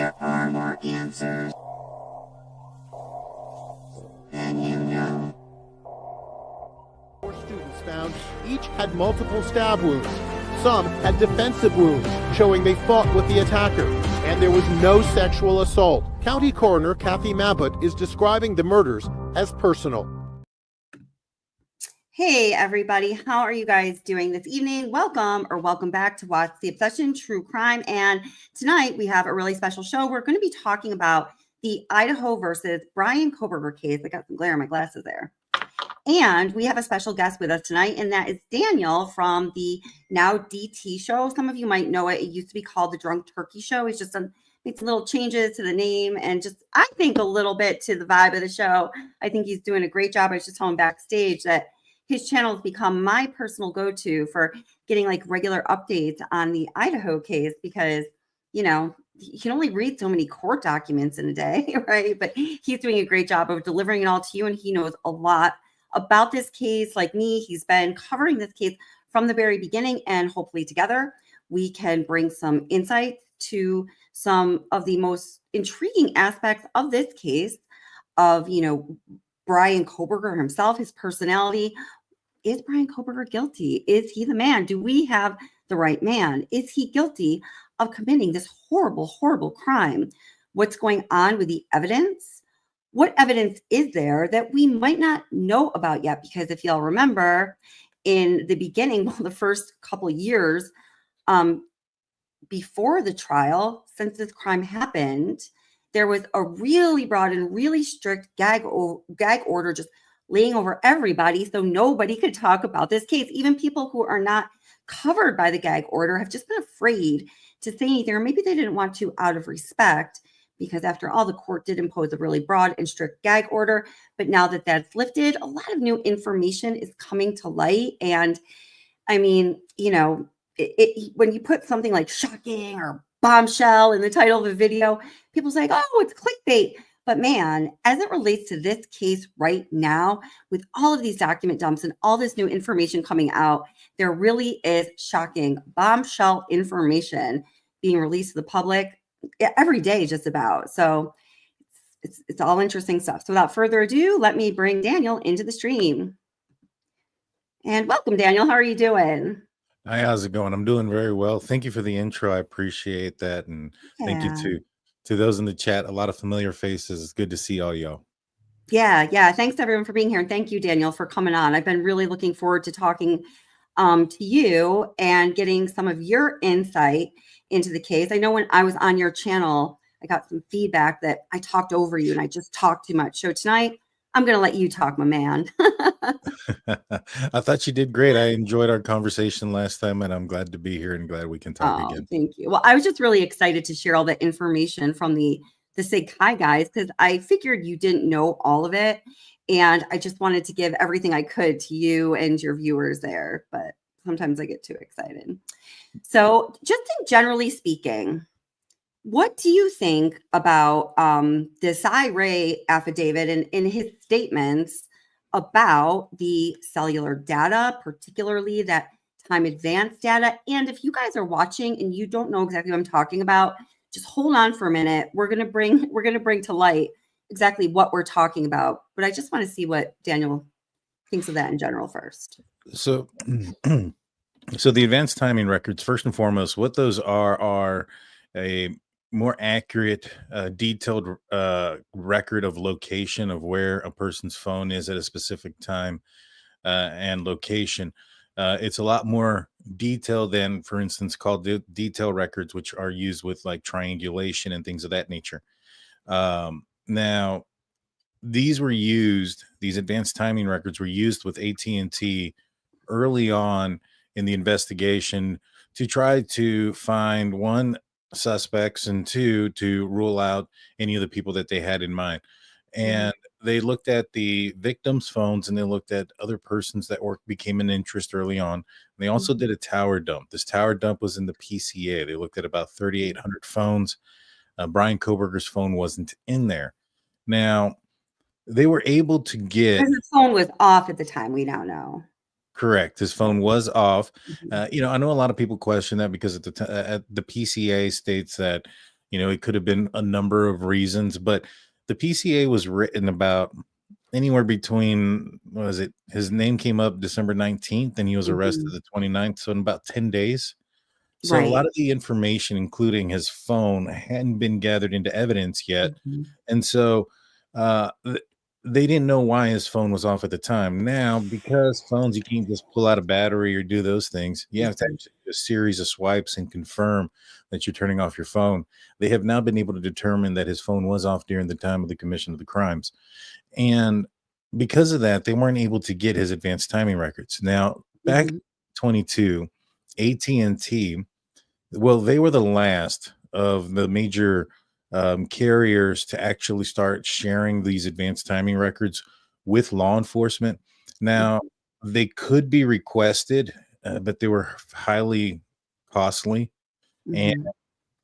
There are more answers than you know. 4 students found each had multiple stab wounds. Some had defensive wounds, showing they fought with the attacker. And there was no sexual assault. County Coroner Kathy Mabbutt is describing the murders as personal. Hey everybody, how are you guys doing this evening? Welcome back to Watch the Obsession True Crime. And tonight we have a really special show. We're going to be talking about the Idaho versus Bryan Kohberger case. I got some glare in my glasses there. And we have a special guest with us tonight, and that is Daniel from the now DT show. Some of you might know it. It used to be called the Drunk Turkey Show. He's just made some little changes to the name and just, I think, a little bit to the vibe of the show. I think he's doing a great job. I was just telling him backstage that his channel has become my personal go-to for getting like regular updates on the Idaho case because, you know, you can only read so many court documents in a day, right? But he's doing a great job of delivering it all to you, and he knows a lot about this case. Like me, he's been covering this case from the very beginning, and hopefully together we can bring some insight to some of the most intriguing aspects of this case of, you know, Bryan Kohberger himself, his personality. Is Bryan Kohberger guilty? Is he the man? Do we have the right man? Is he guilty of committing this horrible, horrible crime? What's going on with the evidence? What evidence is there that we might not know about yet? Because if y'all remember, in the beginning, well, the first couple of years before the trial, since this crime happened, there was a really broad and really strict gag order just laying over everybody, so nobody could talk about this case. Even people who are not covered by the gag order have just been afraid to say anything, or maybe they didn't want to out of respect, because after all, the court did impose a really broad and strict gag order. But now that that's lifted, a lot of new information is coming to light. And I mean, you know, when you put something like shocking or bombshell in the title of a video, people say, oh, it's clickbait. But man, as it relates to this case right now, with all of these document dumps and all this new information coming out, there really is shocking bombshell information being released to the public every day, just about. So it's all interesting stuff. So without further ado, let me bring Daniel into the stream. And welcome, Daniel. How are you doing? Hi, how's it going? I'm doing very well. Thank you for the intro. I appreciate that. And thank you to those in the chat. A lot of familiar faces. It's good to see all y'all. Yeah. Thanks everyone for being here. And thank you, Daniel, for coming on. I've been really looking forward to talking to you and getting some of your insight into the case. I know when I was on your channel, I got some feedback that I talked over you and I just talked too much. So tonight, I'm going to let you talk, my man. I thought you did great. I enjoyed our conversation last time, and I'm glad to be here and glad we can talk again. Thank you. Well, I was just really excited to share all the information from the Sig Chi guys, because I figured you didn't know all of it. And I just wanted to give everything I could to you and your viewers there. But sometimes I get too excited. So just generally speaking, what do you think about the Cy Ray affidavit and in his statements about the cellular data, particularly that time advance data? And if you guys are watching and you don't know exactly what I'm talking about, just hold on for a minute. We're gonna bring to light exactly what we're talking about. But I just want to see what Daniel thinks of that in general first. So the advanced timing records, first and foremost, what those are a more accurate, detailed record of location of where a person's phone is at a specific time and location. It's a lot more detailed than, for instance, called detail records, which are used with like triangulation and things of that nature. Now, these advanced timing records were used with AT&T early on in the investigation to try to find one, suspects, and two, to rule out any of the people that they had in mind. And they looked at the victims' phones and they looked at other persons that became an interest early on. They also did a tower dump. This tower dump was in the PCA. They looked at about 3,800 phones. Bryan Kohberger's phone wasn't in there. Now, they were able to get... Because his phone was off at the time, we now know. Correct. His phone was off. I know a lot of people question that because at the PCA states that, It could have been a number of reasons, but the PCA was written about anywhere between, what was it? His name came up December 19th and he was arrested Mhm. the 29th. So in about 10 days. So a Right. lot of the information, including his phone, hadn't been gathered into evidence yet. Mhm. And so they didn't know why his phone was off at the time. Now, because phones, you can't just pull out a battery or do those things. You have to Mhm. actually do a series of swipes and confirm that you're turning off your phone. They have now been able to determine that his phone was off during the time of the commission of the crimes. And because of that, they weren't able to get his advanced timing records. Now, back Mhm. 22, AT&T, well, they were the last of the major carriers to actually start sharing these advanced timing records with law enforcement. Now, they could be requested, but they were highly costly. And Mhm.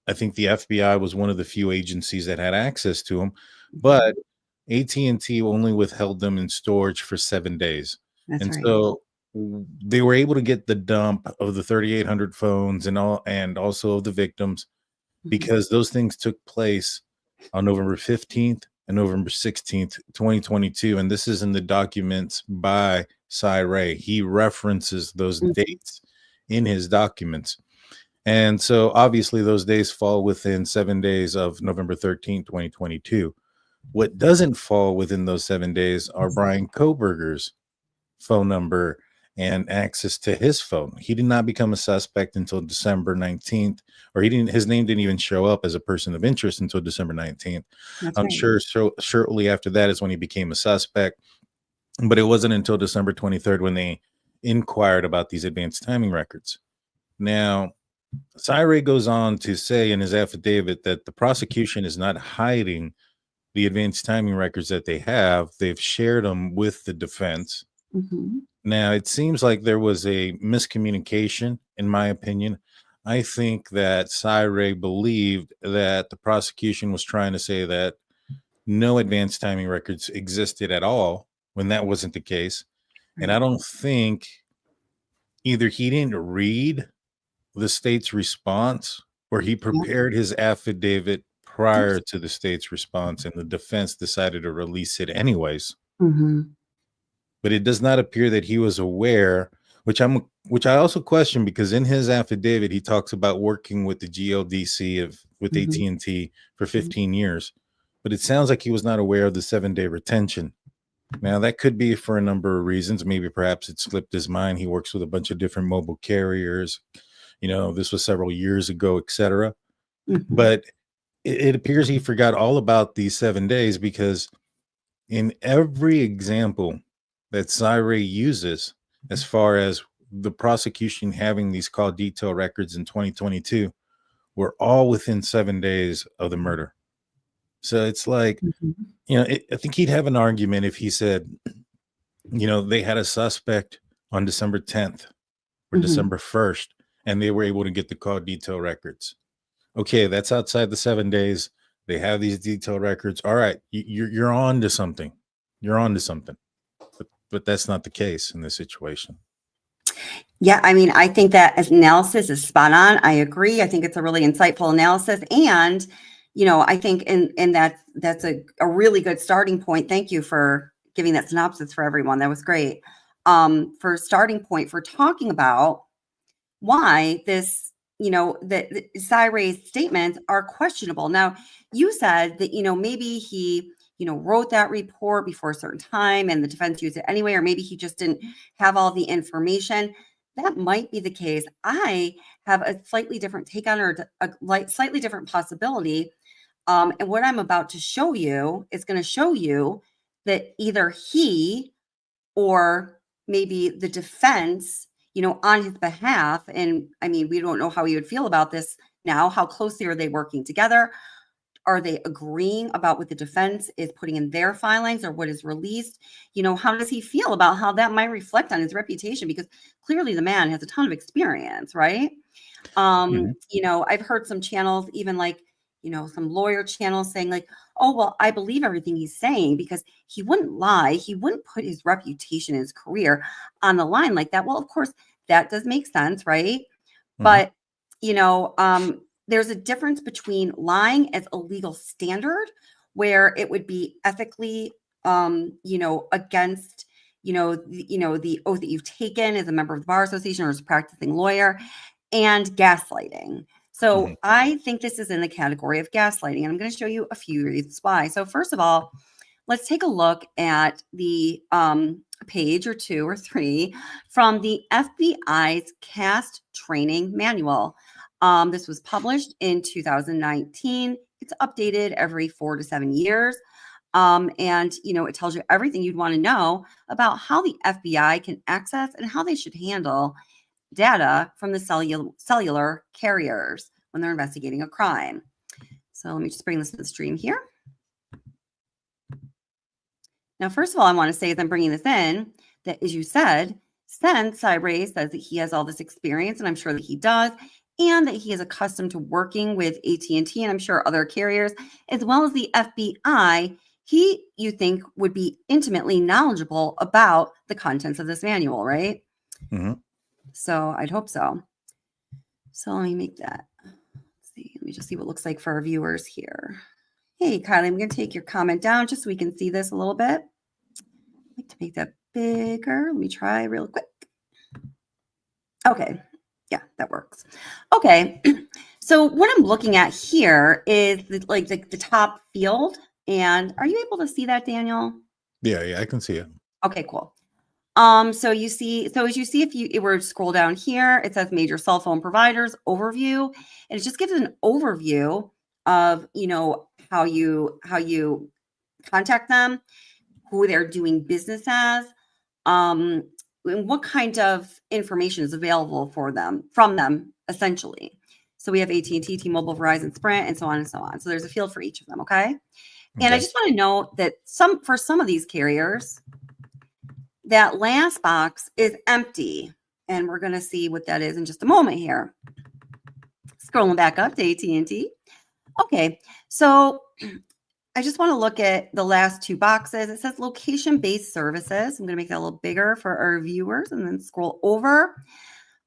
I think the FBI was one of the few agencies that had access to them, but Mhm. AT&T only withheld them in storage for 7 days. That's And right. so they were able to get the dump of the 3,800 phones and also of the victims, Mhm. because those things took place on November 15th and November 16th, 2022. And this is in the documents by Cy Ray. He references those Mhm. dates in his documents. And so obviously those days fall within 7 days of November 13th, 2022. What doesn't fall within those 7 days are Bryan Kohberger's phone number and access to his phone. He did not become a suspect until December 19th, or his name didn't even show up as a person of interest until December 19th. That's I'm right. sure shortly after that is when he became a suspect, but it wasn't until December 23rd when they inquired about these advanced timing records. Now, Syre goes on to say in his affidavit that the prosecution is not hiding the advanced timing records that they have. They've shared them with the defense. Mhm. Now, it seems like there was a miscommunication, in my opinion. I think that Syre believed that the prosecution was trying to say that no advanced timing records existed at all, when that wasn't the case. And I Right. don't think either he didn't read the state's response, or he Yep. prepared his affidavit prior to the state's response and the defense decided to release it anyways. Mhm. But it does not appear that he was aware, which I also question, because in his affidavit he talks about working with the GLDC with Mhm. AT&T for Mhm. 15 years. But it sounds like he was not aware of the 7-day retention. Now, that could be for a number of reasons. Maybe perhaps it slipped his mind. He works with a bunch of different mobile carriers. This was several years ago, etc. Mhm. But it appears he forgot all about these 7 days, because in every example that Syre uses, as far as the prosecution having these call detail records in 2022, were all within 7 days of the murder. So it's like, Mhm. I think he'd have an argument if he said, they had a suspect on December 10th or Mhm. December 1st, and they were able to get the call detail records. Okay, that's outside the 7 days. They have these detailed records. All right, you're on to something. You're on to something. But that's not the case in this situation. Yeah, I mean, I think that analysis is spot on. I agree. I think it's a really insightful analysis, and I think in that's a really good starting point. Thank you for giving that synopsis for everyone. That was great. For a starting point for talking about why this, that Cyre's statements are questionable. Now, you said that, maybe he, wrote that report before a certain time and the defense used it anyway, or maybe he just didn't have all the information. That might be the case. I have a slightly different take on, or a slightly different possibility. And what I'm about to show you is going to show you that either he or maybe the defense, on his behalf. And I mean, we don't know how he would feel about this now. How closely are they working together? Are they agreeing about what the defense is putting in their filings or what is released? How does he feel about how that might reflect on his reputation? Because clearly the man has a ton of experience, right? Mhm. I've heard some channels, even like, some lawyer channels saying like, oh, well, I believe everything he's saying because he wouldn't lie. He wouldn't put his reputation, his career on the line like that. Well, of course, that does make sense, right? Mhm. But, you know, um, there's a difference between lying as a legal standard, where it would be ethically, against, the oath that you've taken as a member of the bar association or as a practicing lawyer, and gaslighting. So I think this is in the category of gaslighting, and I'm going to show you a few reasons why. So first of all, let's take a look at the page or 2 or 3 from the FBI's CAST training manual. This was published in 2019. It's updated every 4 to 7 years. And, it tells you everything you'd want to know about how the FBI can access and how they should handle data from the cellular carriers when they're investigating a crime. So let me just bring this to the stream here. Now, first of all, I want to say, as I'm bringing this in, that, as you said, since Cybrae says that he has all this experience, and I'm sure that he does, and that he is accustomed to working with AT&T, and I'm sure other carriers, as well as the FBI, you think, would be intimately knowledgeable about the contents of this manual, right? So I'd hope so. So let me make that. Let's see. Let me just see what it looks like for our viewers here. Hey, Kylie, I'm going to take your comment down just so we can see this a little bit. I'd like to make that bigger. Let me try real quick. Okay. Yeah, that works. Okay. So what I'm looking at here is the top field. And are you able to see that, Daniel? Yeah, I can see it. Okay, cool. So as you see, if you were to scroll down here, it says major cell phone providers overview, and it just gives an overview of, how you contact them, who they're doing business as, and what kind of information is available from them, essentially. So we have AT&T, T-Mobile, Verizon, Sprint, and so on and so on. So there's a field for each of them, okay? And I just want to note that for some of these carriers, that last box is empty, and we're going to see what that is in just a moment here. Scrolling back up to AT&T. Okay, so I just want to look at the last 2 boxes. It says location-based services. I'm going to make that a little bigger for our viewers, and then scroll over.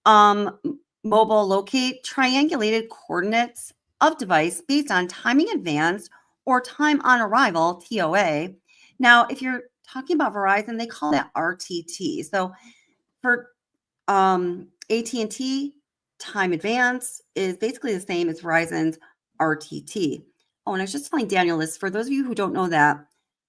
Mobile locate triangulated coordinates of device based on timing advanced or time on arrival, TOA. Now, if you're talking about Verizon, they call that RTT. So for AT&T, time advance is basically the same as Verizon's RTT. Oh, and I was just telling Daniel this, for those of you who don't know that,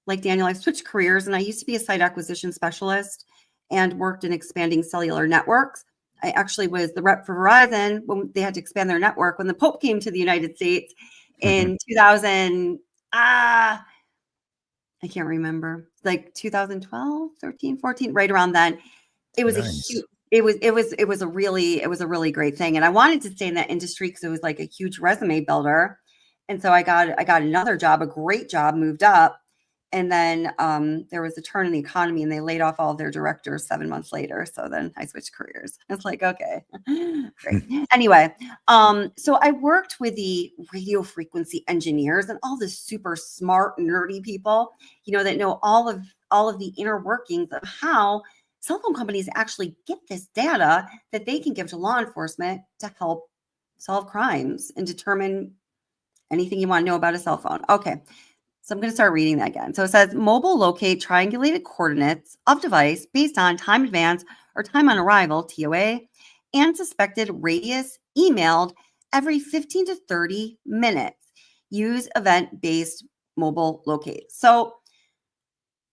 like Daniel, I've switched careers, and I used to be a site acquisition specialist and worked in expanding cellular networks. I actually was the rep for Verizon when they had to expand their network when the Pope came to the United States in 2000. I can't remember, like 2012, 13, 14, right around then. It was Nice. it was a really great thing. And I wanted to stay in that industry because it was like a huge resume builder. And so I got another job, a great job, moved up. And then there was a turn in the economy, and they laid off all of their directors 7 months later. So then I switched careers. It's like, okay, great. Anyway, so I worked with the radio frequency engineers and all the super smart, nerdy people, that know all of the inner workings of how cell phone companies actually get this data that they can give to law enforcement to help solve crimes and determine anything you want to know about a cell phone. Okay. So I'm going to start reading that again. So it says mobile locate triangulated coordinates of device based on time advance or time on arrival, TOA, and suspected radius emailed every 15 to 30 minutes. Use event-based mobile locate. So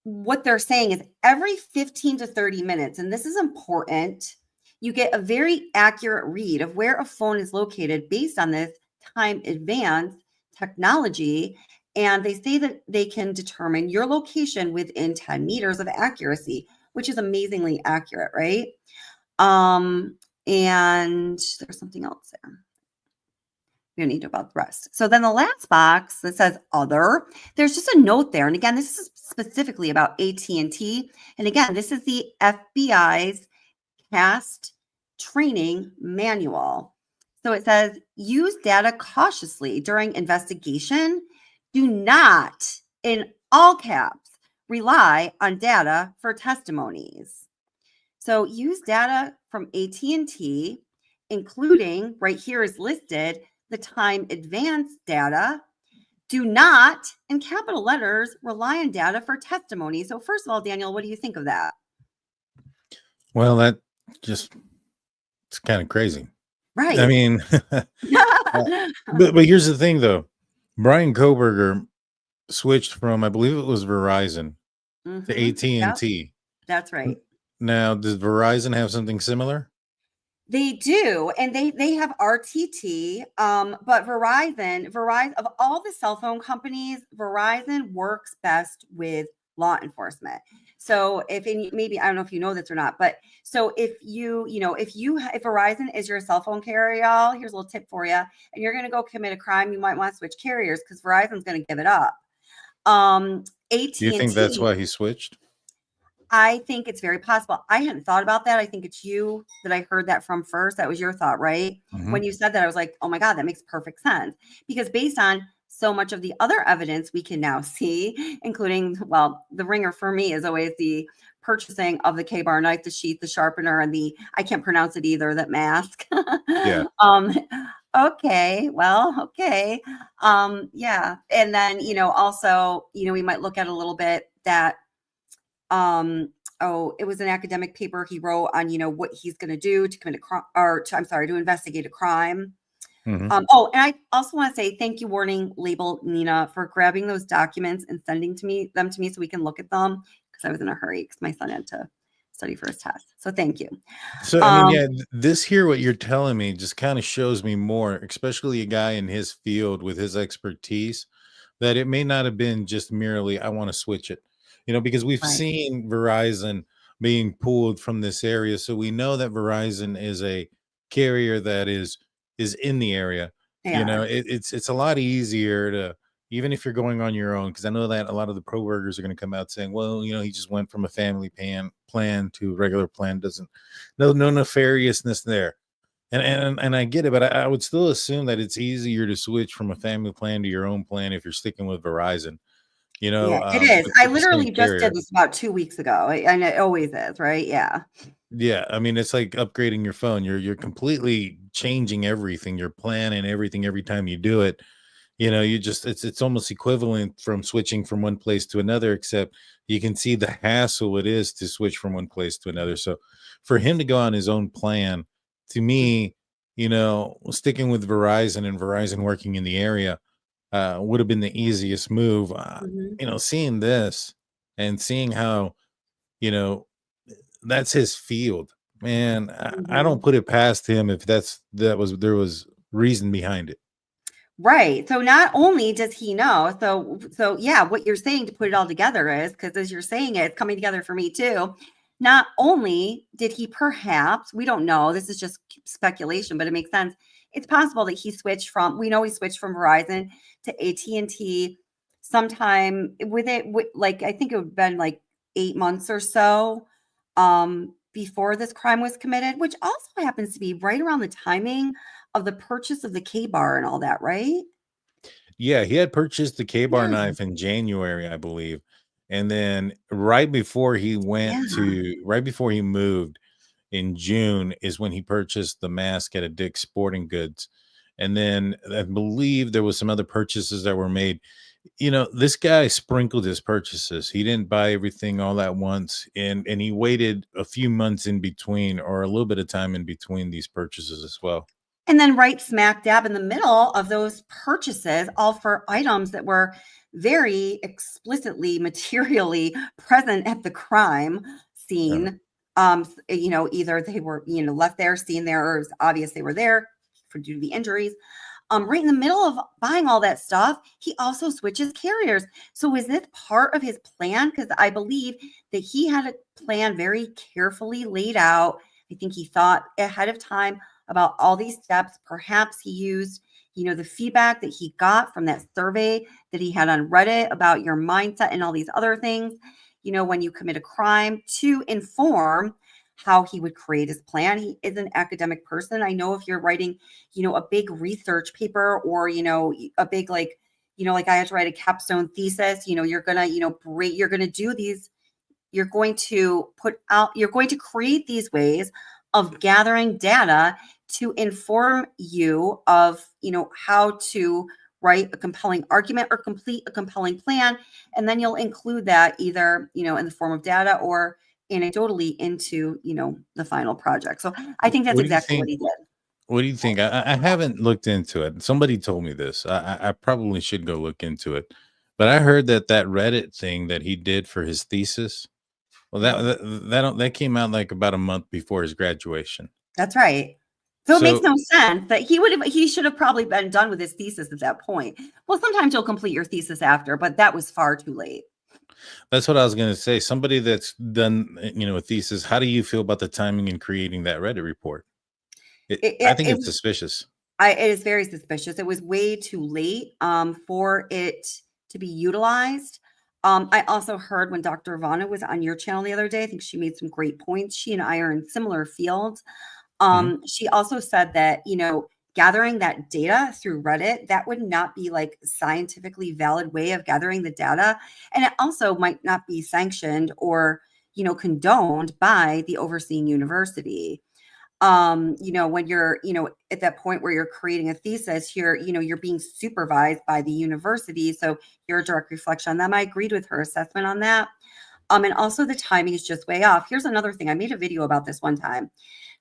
what they're saying is every 15 to 30 minutes, and this is important, you get a very accurate read of where a phone is located based on this time advance technology. And they say that they can determine your location within 10 meters of accuracy, which is amazingly accurate, right? And there's something else there. We don't need to know about the rest. So then the last box that says other, there's just a note there. And again, this is specifically about AT&T. And again, this is the FBI's CAST training manual. So it says use data cautiously during investigation. Do not, in all caps, rely on data for testimonies. So use data from AT&T, including, right here is listed, the time advance data. Do not, in capital letters, rely on data for testimony. So first of all, Daniel, what do you think of that? Well, that just, it's kind of crazy. Right. I mean, but here's the thing, though. Bryan Kohberger switched from, I believe it was Verizon to AT&T. Yep, that's right. Now, does Verizon have something similar? They do, and they have RTT, but Verizon of all the cell phone companies, Verizon works best with law enforcement. So maybe I don't know if you know this or not, but so if Verizon is your cell phone carrier, y'all, here's a little tip for you, and you're going to go commit a crime, you might want to switch carriers because Verizon's going to give it up. AT&T. Do you think that's why he switched? I think it's very possible. I hadn't thought about that. I think it's you that I heard that from first. That was your thought, right? Mhm. When you said that, I was like, oh my God, that makes perfect sense. Because based on so much of the other evidence we can now see, including, well, the ringer for me is always the purchasing of the K-bar knife, the sheath, the sharpener, and I can't pronounce it either, that mask. Yeah. Okay. Well, okay. Yeah. And then, also, we might look at a little bit that, it was an academic paper he wrote on, what he's going to do to commit a crime, to investigate a crime. Mhm. And I also want to say thank you, warning label Nina, for grabbing those documents and sending them to me so we can look at them, because I was in a hurry because my son had to study for his test. So thank you. So, I mean, yeah, this here, what you're telling me just kind of shows me more, especially a guy in his field with his expertise, that it may not have been just merely, I want to switch it, because we've Right. seen Verizon being pulled from this area. So we know that Verizon is a carrier that is in the area. Yeah. It's a lot easier to, even if you're going on your own, because I know that a lot of the pro burgers are going to come out saying, well, he just went from a family plan to a regular plan. No nefariousness there. And I get it, but I would still assume that it's easier to switch from a family plan to your own plan if you're sticking with Verizon. Yeah, it is. With I the same literally just carrier. did this about 2 weeks ago, and it always is, right? Yeah. Yeah, I mean, it's like upgrading your phone. You're completely changing everything. Your plan and everything every time you do it. It's almost equivalent from switching from one place to another, except you can see the hassle it is to switch from one place to another. So for him to go on his own plan, to me, sticking with Verizon and Verizon working in the area would have been the easiest move. Mhm. Seeing this and seeing how, you know, that's his field, man. I don't Mhm. put it past him if there was reason behind it. Right. So not only does he know, so yeah, what you're saying to put it all together is, because as you're saying it, it's coming together for me too. Not only did he perhaps, we don't know, this is just speculation, but it makes sense. It's possible that we know he switched from Verizon to AT&T sometime like, I think it would have been like 8 months or so before this crime was committed, which also happens to be right around the timing of the purchase of the K-bar and all that, right? Yeah, he had purchased the K-bar Yeah. knife in January, I believe. And then right before he Yeah. moved in June is when he purchased the mask at a Dick's Sporting Goods. And then I believe there was some other purchases that were made. This guy sprinkled his purchases. He didn't buy everything all at once, and he waited a few months in between, or a little bit of time in between these purchases as well. And then right smack dab in the middle of those purchases, all for items that were very explicitly, materially present at the crime scene. Either they were, left there, seen there, or it was obvious they were there due to the injuries. Right in the middle of buying all that stuff, he also switches carriers. So is this part of his plan? Because I believe that he had a plan very carefully laid out. I think he thought ahead of time about all these steps. Perhaps he used, the feedback that he got from that survey that he had on Reddit about your mindset and all these other things, when you commit a crime, to inform how he would create his plan. He is an academic person. I know if you're writing, a big research paper, or, a big, like I had to write a capstone thesis, you're going to do these, you're going to create these ways of gathering data to inform you of, how to write a compelling argument or complete a compelling plan. And then you'll include that either, in the form of data or anecdotally into, the final project. So I think that's What do you exactly what think? he did. What do you think? I haven't looked into it. Somebody told me this. I probably should go look into it. But I heard that Reddit thing that he did for his thesis, well, that came out like about a month before his graduation. That's right. So it makes So no sense that he should have probably been done with his thesis at that point. Well, sometimes you'll complete your thesis after, but that was far too late. that's what I was going to say. Somebody that's done, a thesis. How do you feel about the timing in creating that Reddit report? I think it's suspicious. It is very suspicious. It was way too late for it to be utilized. I also heard when Dr. Ivana was on your channel the other day, I think she made some great points. She and I are in similar fields. She also said that, gathering that data through Reddit, that would not be like a scientifically valid way of gathering the data. And it also might not be sanctioned or, condoned by the overseeing university. When you're, at that point where you're creating a thesis, you're being supervised by the university. So you're a direct reflection on them. I agreed with her assessment on that. And also the timing is just way off. Here's another thing. I made a video about this one time.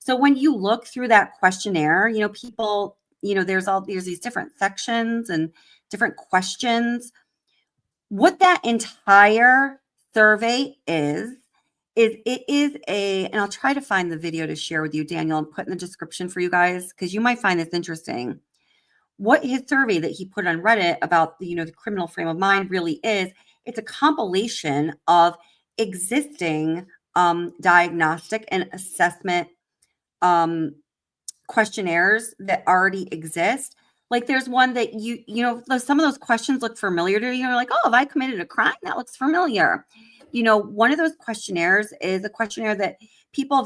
So when you look through that questionnaire, people, there's these different sections and different questions. What that entire survey is and I'll try to find the video to share with you, Daniel, and put in the description for you guys, because you might find this interesting. What his survey that he put on Reddit about the criminal frame of mind really is, it's a compilation of existing diagnostic and assessment questionnaires that already exist. Like there's one that some of those questions look familiar to you. You're like, oh, have I committed a crime? That looks familiar. One of those questionnaires is a questionnaire that people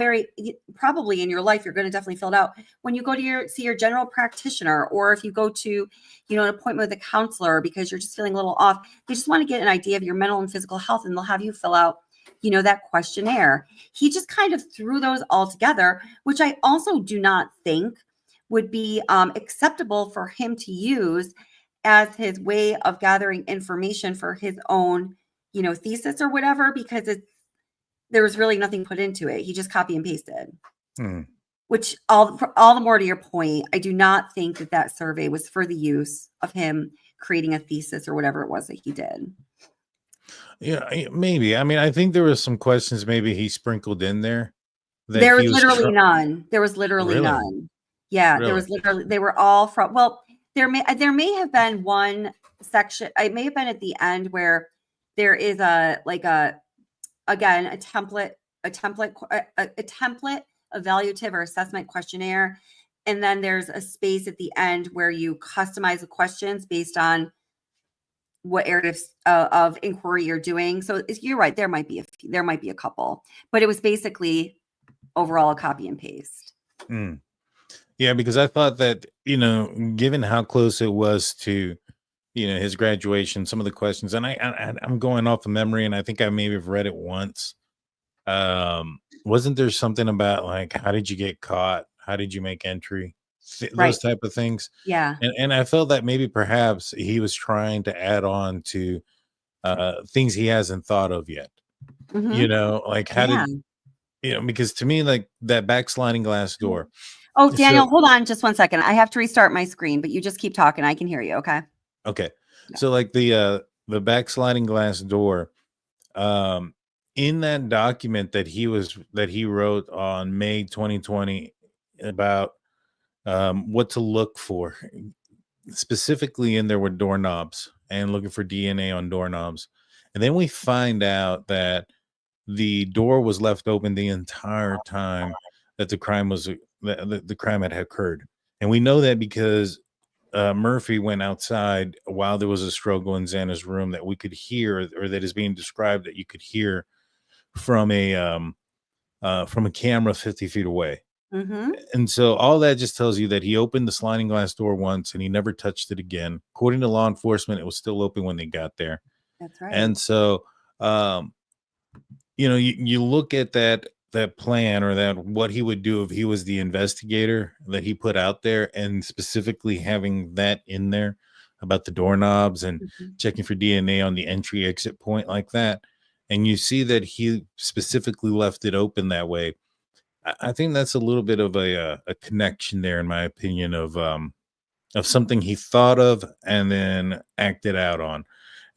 probably in your life, you're going to definitely fill it out when you go to see your general practitioner, or if you go to, an appointment with a counselor because you're just feeling a little off. They just want to get an idea of your mental and physical health, and they'll have you fill out, that questionnaire. He just kind of threw those all together, which I also do not think would be acceptable for him to use as his way of gathering information for his own thesis or whatever, because there was really nothing put into it. He just copy and pasted. Which all the more to your point, I do not think that survey was for the use of him creating a thesis or whatever it was that he did. Yeah, maybe. I mean, I think there was some questions maybe he sprinkled in there. There was literally none. There was literally Really? none. Yeah, Really? there was literally, they were all from, well, there may have been one section. It may have been at the end where there is a template evaluative or assessment questionnaire. And then there's a space at the end where you customize the questions based on what areas of inquiry you're doing. So you're right. There might be a couple, but it was basically overall a copy and paste. Yeah, because I thought that, given how close it was to, his graduation, some of the questions, and I'm going off of memory, and I think I maybe have read it once. Wasn't there something about like, how did you get caught? How did you make entry? Those type of things. Yeah. And I felt that maybe perhaps he was trying to add on to things he hasn't thought of yet. Like how did, because to me, like that backsliding glass door. Oh, Daniel, hold on just 1 second. I have to restart my screen, but you just keep talking. I can hear you. Okay. Okay. Yeah. So like the backsliding glass door, in that document that he wrote on May 2020 about what to look for, specifically in there were doorknobs and looking for DNA on doorknobs. And then we find out that the door was left open the entire time that the crime had occurred. And we know that because Murphy went outside while there was a struggle in Xana's room that we could hear, or that is being described that you could hear from a camera 50 feet away. And so all that just tells you that he opened the sliding glass door once and he never touched it again. According to law enforcement, it was still open when they got there. That's right. And so, you look at that plan, or that what he would do if he was the investigator that he put out there, and specifically having that in there about the doorknobs and Mhm. checking for DNA on the entry exit point like that. And you see that he specifically left it open that way. I think that's a little bit of a connection there, in my opinion, of something he thought of and then acted out on.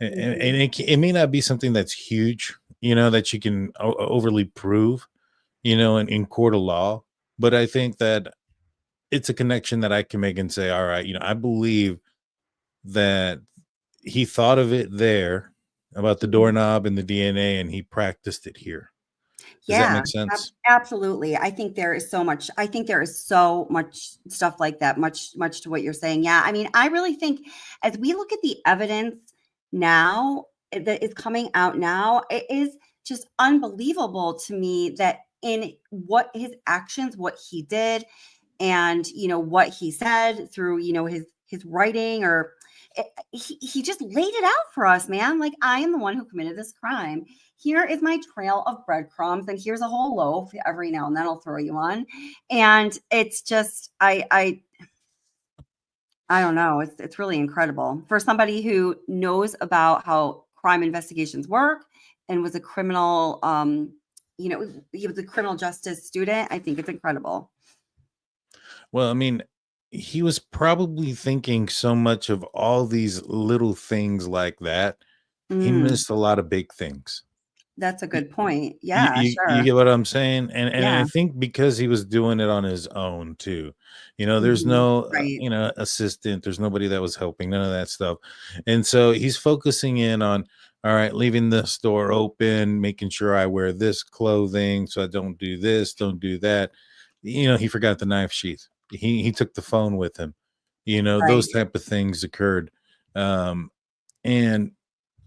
Mhm. And it may not be something that's huge, that you can overly prove, in court of law. But I think that it's a connection that I can make and say, all right, I believe that he thought of it there about the Mhm. doorknob and the DNA, and he practiced it here. Does that Yeah, make sense? absolutely. I think there is so much stuff like that, much to what you're saying. Yeah. I mean, I really think as we look at the evidence now that is coming out now, it is just unbelievable to me that in what his actions, what he did, and what he said through his writing, or he just laid it out for us, man. Like, I am the one who committed this crime. Here is my trail of breadcrumbs, and here's a whole loaf. Every now and then I'll throw you on. And it's just I don't know, it's really incredible for somebody who knows about how crime investigations work and was a criminal he was a criminal justice student. I think it's incredible. Well, I mean, he was probably thinking so much of all these little things like that. He Mm, missed a lot of big things. that's a You, good point. you, Yeah, you sure. get what I'm saying? And I Yeah. think because he was doing it on his own too. There's Mhm. no Right. assistant, there's nobody that was helping, none of that stuff. And so he's focusing in on, all right, leaving the store open, making sure I wear this clothing so I don't do this, don't do that. He forgot the knife sheath. He took the phone with him. Those Right. type of things occurred. Um, and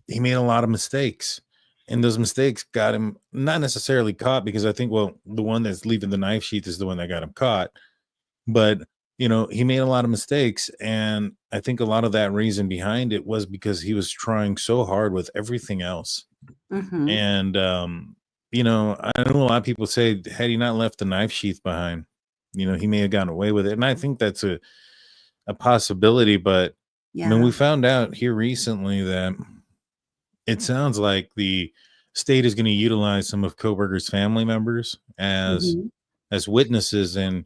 he made a lot of mistakes, and those mistakes got him not necessarily caught, because I think, well, the one that's leaving the knife sheath is the one that got him caught. But he made a lot of mistakes, and I think a lot of that reason behind it was because he was trying so hard with everything else. Mhm. And I know a lot of people say, had he not left the knife sheath behind, he may have gotten away with it. And I think that's a possibility. But I mean, Yeah. we found out here recently that it sounds like the state is going to utilize some of Kohberger's family members Mhm. as witnesses, and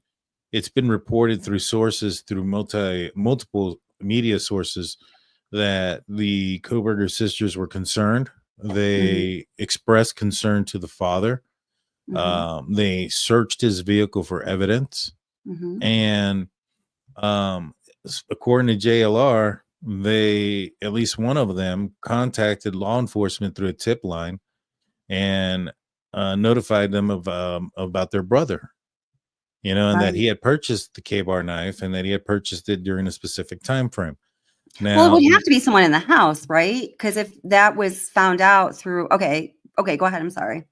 it's been reported through sources, through multiple media sources, that the Kohberger sisters were concerned. Mhm. They expressed concern to the father. Mhm. They searched his vehicle for evidence, Mhm. and according to JLR, they, at least one of them, contacted law enforcement through a tip line and notified them of about their brother, and that Right. he had purchased the K-bar knife, and that he had purchased it during a specific time frame. Well, it Now, would have to be someone in the house, right? Because if that was found out through okay, go ahead, I'm sorry.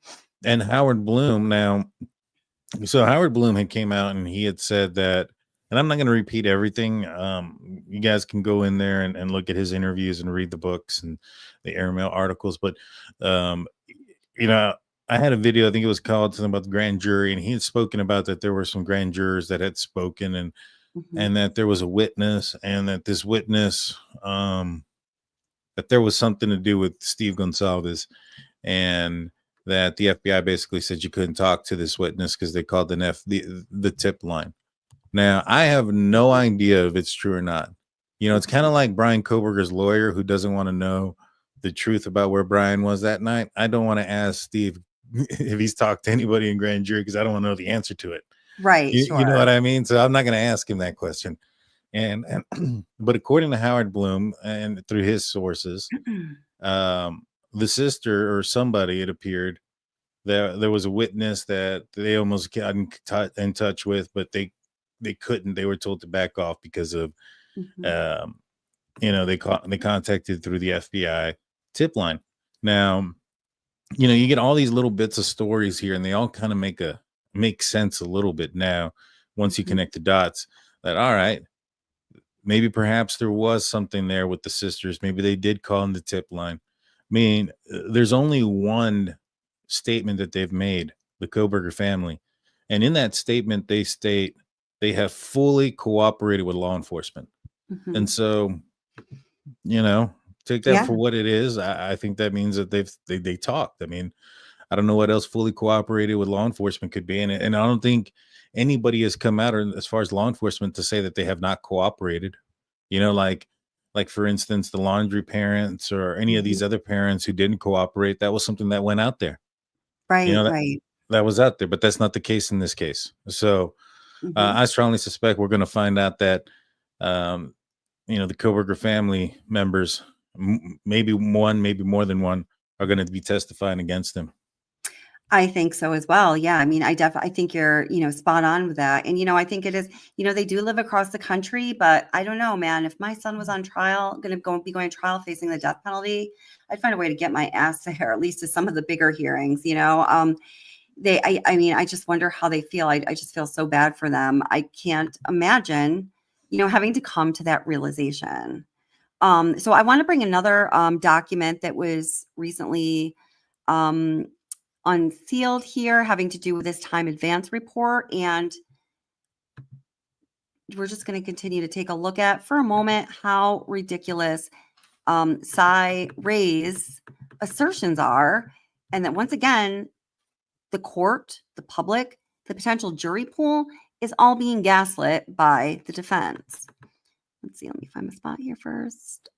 and Howard Bloom, now, so Howard Bloom had came out and he had said that, and I'm not going to repeat everything. You guys can go in there and look at his interviews and read the books and the airmail articles. But, um, you know, I had a video, I think it was called something about the grand jury, and he had spoken about that there were some grand jurors that had spoken, Mhm. and that there was a witness, and that this witness, that there was something to do with Steve Gonsalves, and that the FBI basically said you couldn't talk to this witness because they called the tip line. Now, I have no idea if it's true or not. It's kind Okay. of like Bryan Kohberger's lawyer who doesn't want to know the truth about where Brian was that night. I don't want to ask Steve if he's talked to anybody in grand jury, because I don't want to know the answer to it. Right, You know sure. what I mean? So I'm not going to ask him that question. And but according to Howard Bloom and through his sources, um, the sister or somebody, it appeared, there was a witness that they almost got in touch with, but they couldn't. They were told to back off because of Mhm. um, they contacted through the FBI tip line. Now, you get all these little bits of stories here, and they all kind of make sense a little bit now once you Mhm. connect the dots. That, all right, maybe perhaps there was something there with the sisters. Maybe they did call in the tip line. I mean, there's only one statement that they've made the Kohberger family. And in that statement, they state they have fully cooperated with law enforcement. Mhm. And so, take that Yeah. for what it is. I think that means that they talked. I mean, I don't know what else fully cooperated with law enforcement could be. And I don't think anybody has come out, or as far as law enforcement, to say that they have not cooperated. Like for instance, the laundry parents or any of Mhm. these other parents who didn't cooperate, that was something that went out there. Right, That, right. that was out there, but that's not the case in this case. So Mhm. I strongly suspect we're going to find out that, um, the Kohberger family members, maybe one, maybe more than one, are going to be testifying against him. I think so as well. Yeah. I mean, I think you're, spot on with that. And, I think it is, they do live across the country, but I don't know, man, if my son was on trial, be going to trial facing the death penalty, I'd find a way to get my ass there, at least to some of the bigger hearings, I mean, I just wonder how they feel. I just feel so bad for them. I can't imagine, having to come to that realization. So I want to bring another document that was recently unsealed here, having to do with this time advance report. And we're just going to continue to take a look at for a moment how ridiculous Cy Ray's assertions are. And that once again, the court, the public, the potential jury pool is all being gaslit by the defense. Let's see, let me find my spot here first.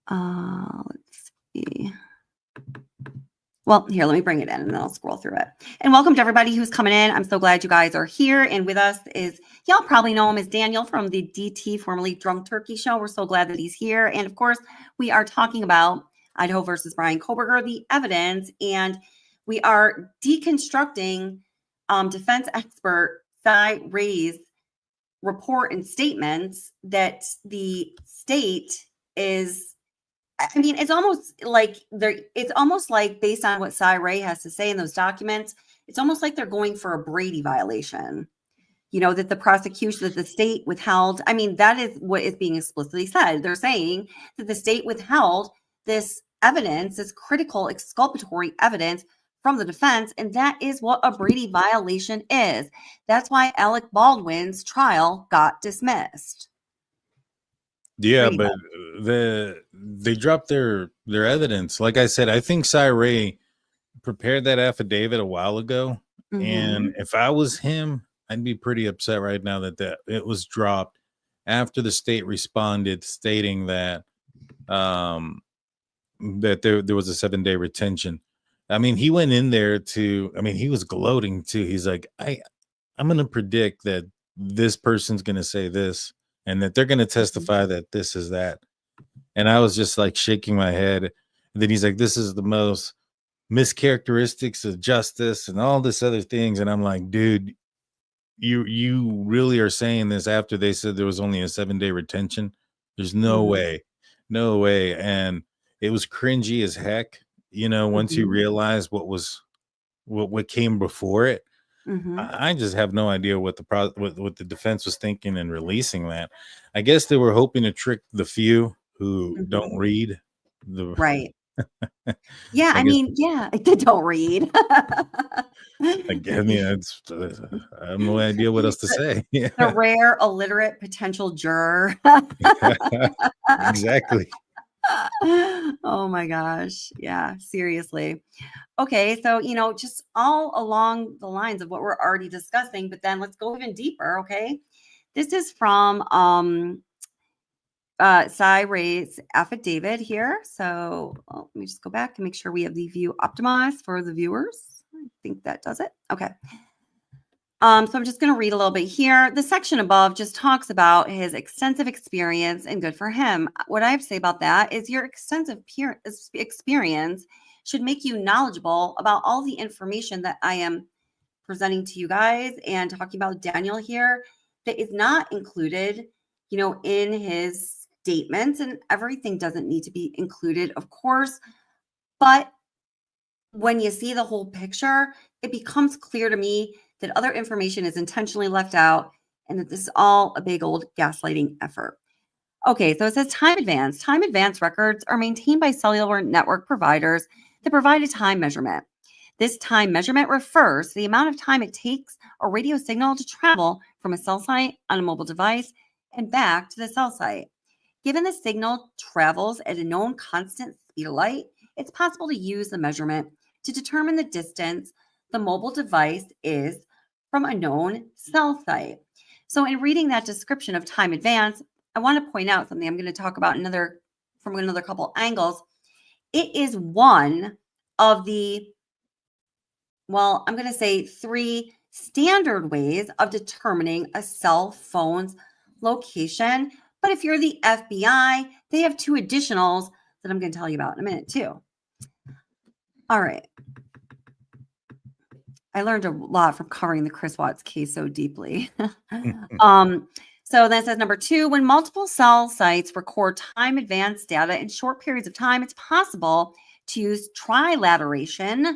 Let's see. Well, here, let me bring it in and then I'll scroll through it. And welcome to everybody who's coming in. I'm so glad you guys are here. And with us is, y'all probably know him as Daniel from the DT, formerly Drunk Turkey Show. We're so glad that he's here. And of course, we are talking about Idaho versus Bryan Kohberger, the evidence. And we are deconstructing defense expert Cy Ray's report and statements that the state is, I mean, it's almost like based on what Cy Ray has to say in those documents, it's almost like they're going for a Brady violation. That the prosecution, that the state withheld. I mean, that is what is being explicitly said. They're saying that the state withheld this evidence, this critical exculpatory evidence from the defense. And that is what a Brady violation is. That's why Alec Baldwin's trial got dismissed. Yeah, Brady but they dropped their evidence. Like I said, I think Cy Ray prepared that affidavit a while ago. And if I was him, I'd be pretty upset right now that it was dropped after the state responded stating that that there was a 7-day retention. I mean, he went in there he was gloating too. He's like, I'm going to predict that this person's going to say this and that they're going to testify that this is that. And I was just like shaking my head. And then he's like, this is the most mischaracteristics of justice and all this other things. And I'm like, dude, you really are saying this after they said there was only a 7-day retention? There's no way. And it was cringy as heck. Once you realize what came before it. I just have no idea what what the defense was thinking in releasing that. I guess they were hoping to trick the few who don't read the Right. Yeah, I mean, yeah, they don't read. I mean, I have no idea what else to say. The rare illiterate potential juror. Exactly. Oh my gosh. Yeah, seriously. Okay, so just all along the lines of what we're already discussing, but then let's go even deeper, okay? This is from Cy Ray's affidavit here. So let me just go back and make sure we have the view optimized for the viewers. I think that does it. Okay. So I'm just going to read a little bit here. The section above just talks about his extensive experience, and good for him. What I have to say about that is your extensive experience should make you knowledgeable about all the information that I am presenting to you guys and talking about Daniel here that is not included, in his statements, and everything doesn't need to be included, of course. But when you see the whole picture, it becomes clear to me that other information is intentionally left out and that this is all a big old gaslighting effort. Okay, so it says time advance. Time advance records are maintained by cellular network providers that provide a time measurement. This time measurement refers to the amount of time it takes a radio signal to travel from a cell site on a mobile device and back to the cell site. Given the signal travels at a known constant speed of light, it's possible to use the measurement to determine the distance the mobile device is from a known cell site. So in reading that description of time advance, I want to point out something I'm going to talk about from another couple angles. It is one of the, well, I'm going to say 3 standard ways of determining a cell phone's location. But if you're the FBI, they have 2 additionals that I'm going to tell you about in a minute too. All right. I learned a lot from covering the Chris Watts case so deeply. So then it says number 2, when multiple cell sites record time advanced data in short periods of time, it's possible to use trilateration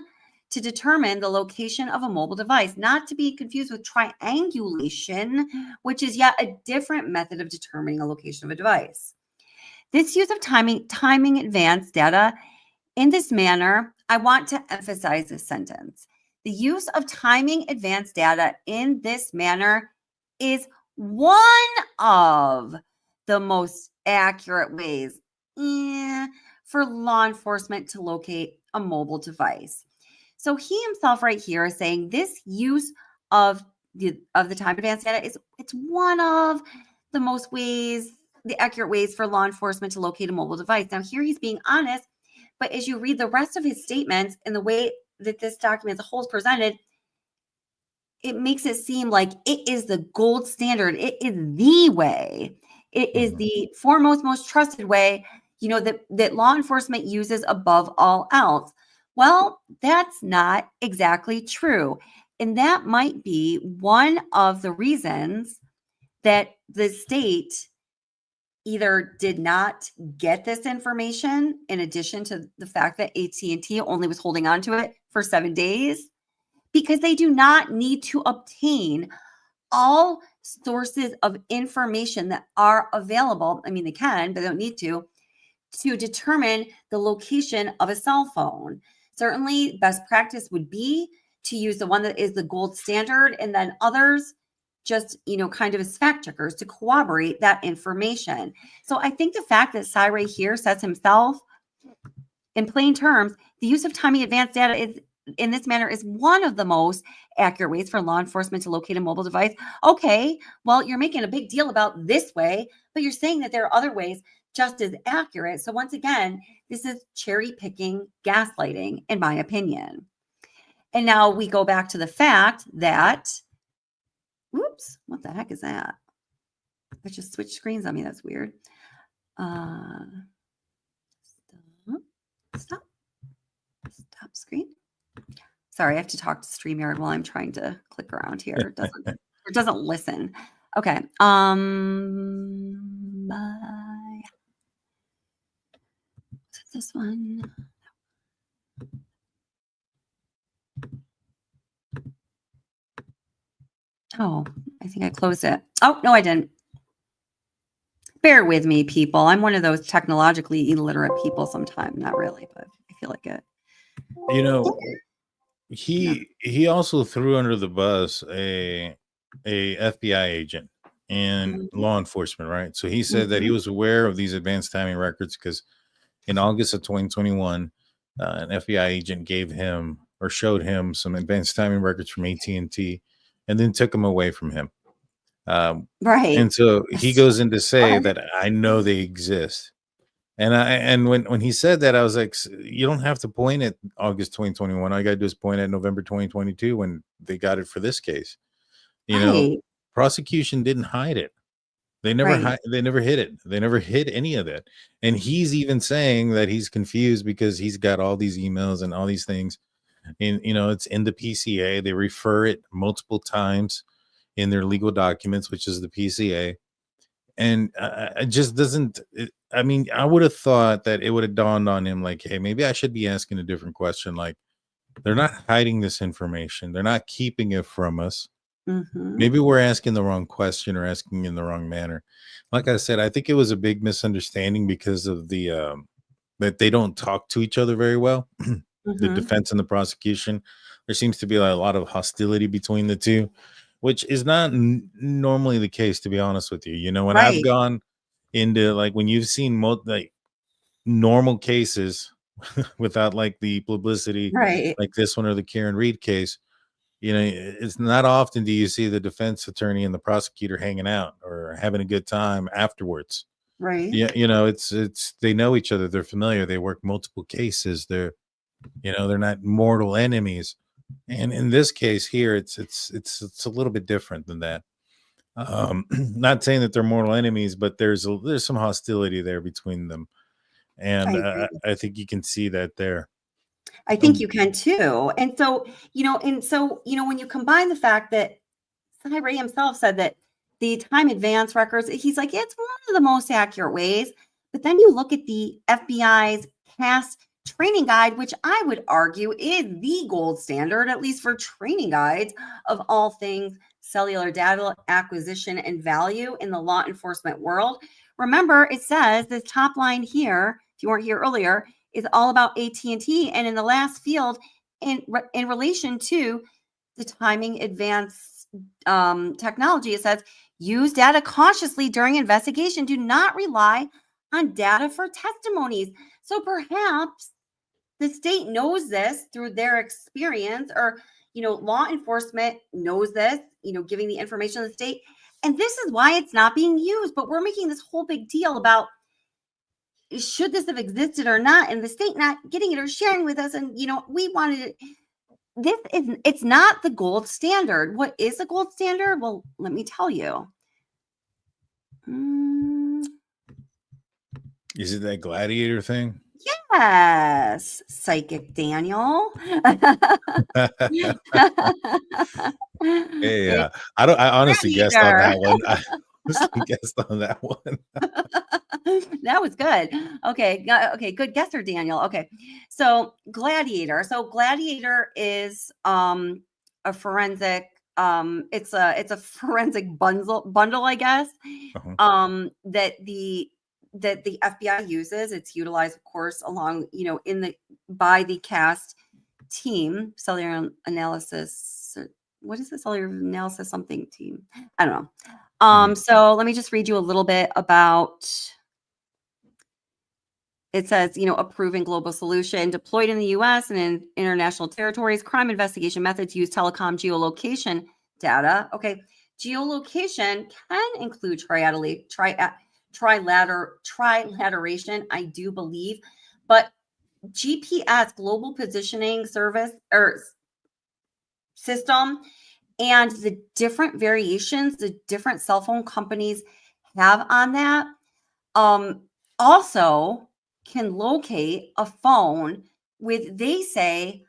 to determine the location of a mobile device, not to be confused with triangulation, which is yet a different method of determining a location of a device. This use of timing advanced data in this manner, I want to emphasize this sentence. The use of timing advanced data in this manner is one of the most accurate ways for law enforcement to locate a mobile device. So he himself right here is saying this use of the time advanced data it's one of the most the accurate ways for law enforcement to locate a mobile device. Now here he's being honest, but as you read the rest of his statements and the way that this document as a whole is presented, it makes it seem like it is the gold standard. It is the way. It is the foremost, most trusted way, that law enforcement uses above all else. Well, that's not exactly true. And that might be one of the reasons that the state either did not get this information, in addition to the fact that AT&T only was holding on to it for 7 days, because they do not need to obtain all sources of information that are available. I mean, they can, but they don't need to determine the location of a cell phone. Certainly, best practice would be to use the one that is the gold standard, and then others just, kind of as fact checkers to corroborate that information. So I think the fact that Cy here says himself, in plain terms, the use of timing advanced data is in this manner is one of the most accurate ways for law enforcement to locate a mobile device. Okay, well, you're making a big deal about this way, but you're saying that there are other ways just as accurate. So once again, this is cherry picking gaslighting, in my opinion. And now we go back to the fact that, oops, what the heck is that? I just switched screens on me. That's weird. Stop screen. Sorry, I have to talk to StreamYard while I'm trying to click around here. It doesn't listen. Okay. This one. Oh, I think I closed it. Oh, no, I didn't. Bear with me, people. I'm one of those technologically illiterate people sometimes. Not really, but I feel like it. He also threw under the bus a FBI agent and law enforcement, right? So he said that he was aware of these advanced timing records because in August of 2021, an FBI agent gave him or showed him some advanced timing records from AT&T and then took them away from him. Right. And so he goes in to say that I know they exist. And when he said that, I was like, you don't have to point at August 2021. All you got to do is point at November 2022 when they got it for this case. Prosecution didn't hide it. They never they never hid it. They never hid any of that. And he's even saying that he's confused because he's got all these emails and all these things. And, it's in the PCA. They refer it multiple times in their legal documents, which is the PCA. And it just doesn't. I would have thought that it would have dawned on him like, hey, maybe I should be asking a different question. Like, they're not hiding this information. They're not keeping it from us. Maybe we're asking the wrong question or asking in the wrong manner. Like I said, I think it was a big misunderstanding because of the that they don't talk to each other very well. the Mhm. defense and the prosecution. There seems to be a lot of hostility between the two, which is not normally the case, to be honest with you. You know, when I've Right, gone into like when you've seen like normal cases without like the publicity, right, like this one or the Karen Reed case, you know, it's not often do you see the defense attorney and the prosecutor hanging out or having a good time afterwards. right. Yeah, you know, it's they know each other, they're familiar, they work multiple cases, they're you know, they're not mortal enemies. And in this case here, it's a little bit different than that. Not saying that they're mortal enemies, but there's some hostility there between them, I and agree. I think you can see that there. I think Um, you can too. When you combine the fact that Cy Ray himself said that the time advance records, he's like, it's one of the most accurate ways. But then you look at the FBI's CAST training guide, which I would argue is the gold standard, at least for training guides of all things cellular data acquisition and value in the law enforcement world. Remember, it says the top line here, if you weren't here earlier, is all about AT&T. And in the last field, in relation to the timing advance technology, it says use data cautiously during investigation. Do not rely on data for testimonies. So perhaps the state knows this through their experience, or law enforcement knows this, giving the information to the state. And this is why it's not being used. But we're making this whole big deal about should this have existed or not, and the state not getting it or sharing with us. And we wanted it. It's not the gold standard. What is the gold standard? Well, let me tell you. is it that gladiator thing? Yes, Psychic Daniel. Hey, It's I honestly guessed on Gladiator. that one. I honestly guessed on that one. That was good. Okay, okay, good guesser, Daniel. Okay, so Gladiator. So Gladiator is a forensic. It's a forensic bundle, I guess. Uh-huh. That the FBI uses. It's utilized, of course, along by the CAST team, cellular analysis. What is the cellular analysis something team? I don't know. Mhm. So let me just read you a little bit about. It says, a proven global solution deployed in the US and in international territories. Crime investigation methods use telecom geolocation data. Okay. Geolocation can include trilateration, I do believe, but GPS, global positioning service or system, and the different variations the different cell phone companies have on that, also can locate a phone with, they say,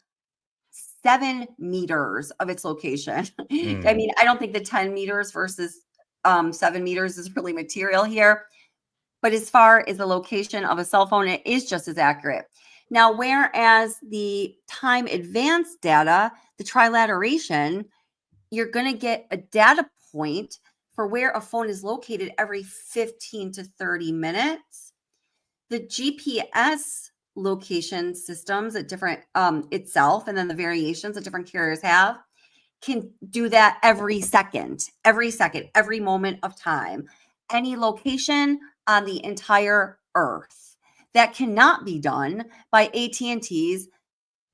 7 meters of its location. I Mm. mean, I don't think the 10 meters versus 7 meters is really material here. But as far as the location of a cell phone, it is just as accurate. Now, whereas the time advance data, the trilateration, you're going to get a data point for where a phone is located every 15 to 30 minutes. The GPS location systems at different itself, and then the variations that different carriers have, can do that every second, every moment of time, any location on the entire earth. That cannot be done by AT&T's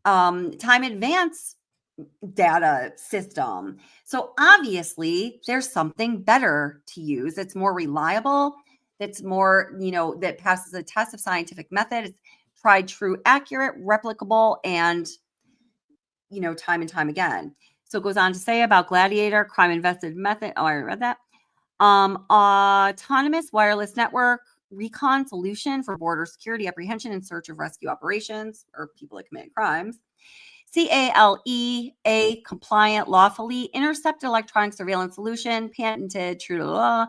time advance data system. So obviously there's something better to use that's more reliable, that's more, that passes the test of scientific method. It's tried, true, accurate, replicable, and time and time again. So it goes on to say about Gladiator, crime invested method. Oh, I already read that. Autonomous wireless network recon solution for border security, apprehension, and search of rescue operations, or people that commit crimes. CALEA compliant, lawfully intercepted electronic surveillance solution, patented, true to law.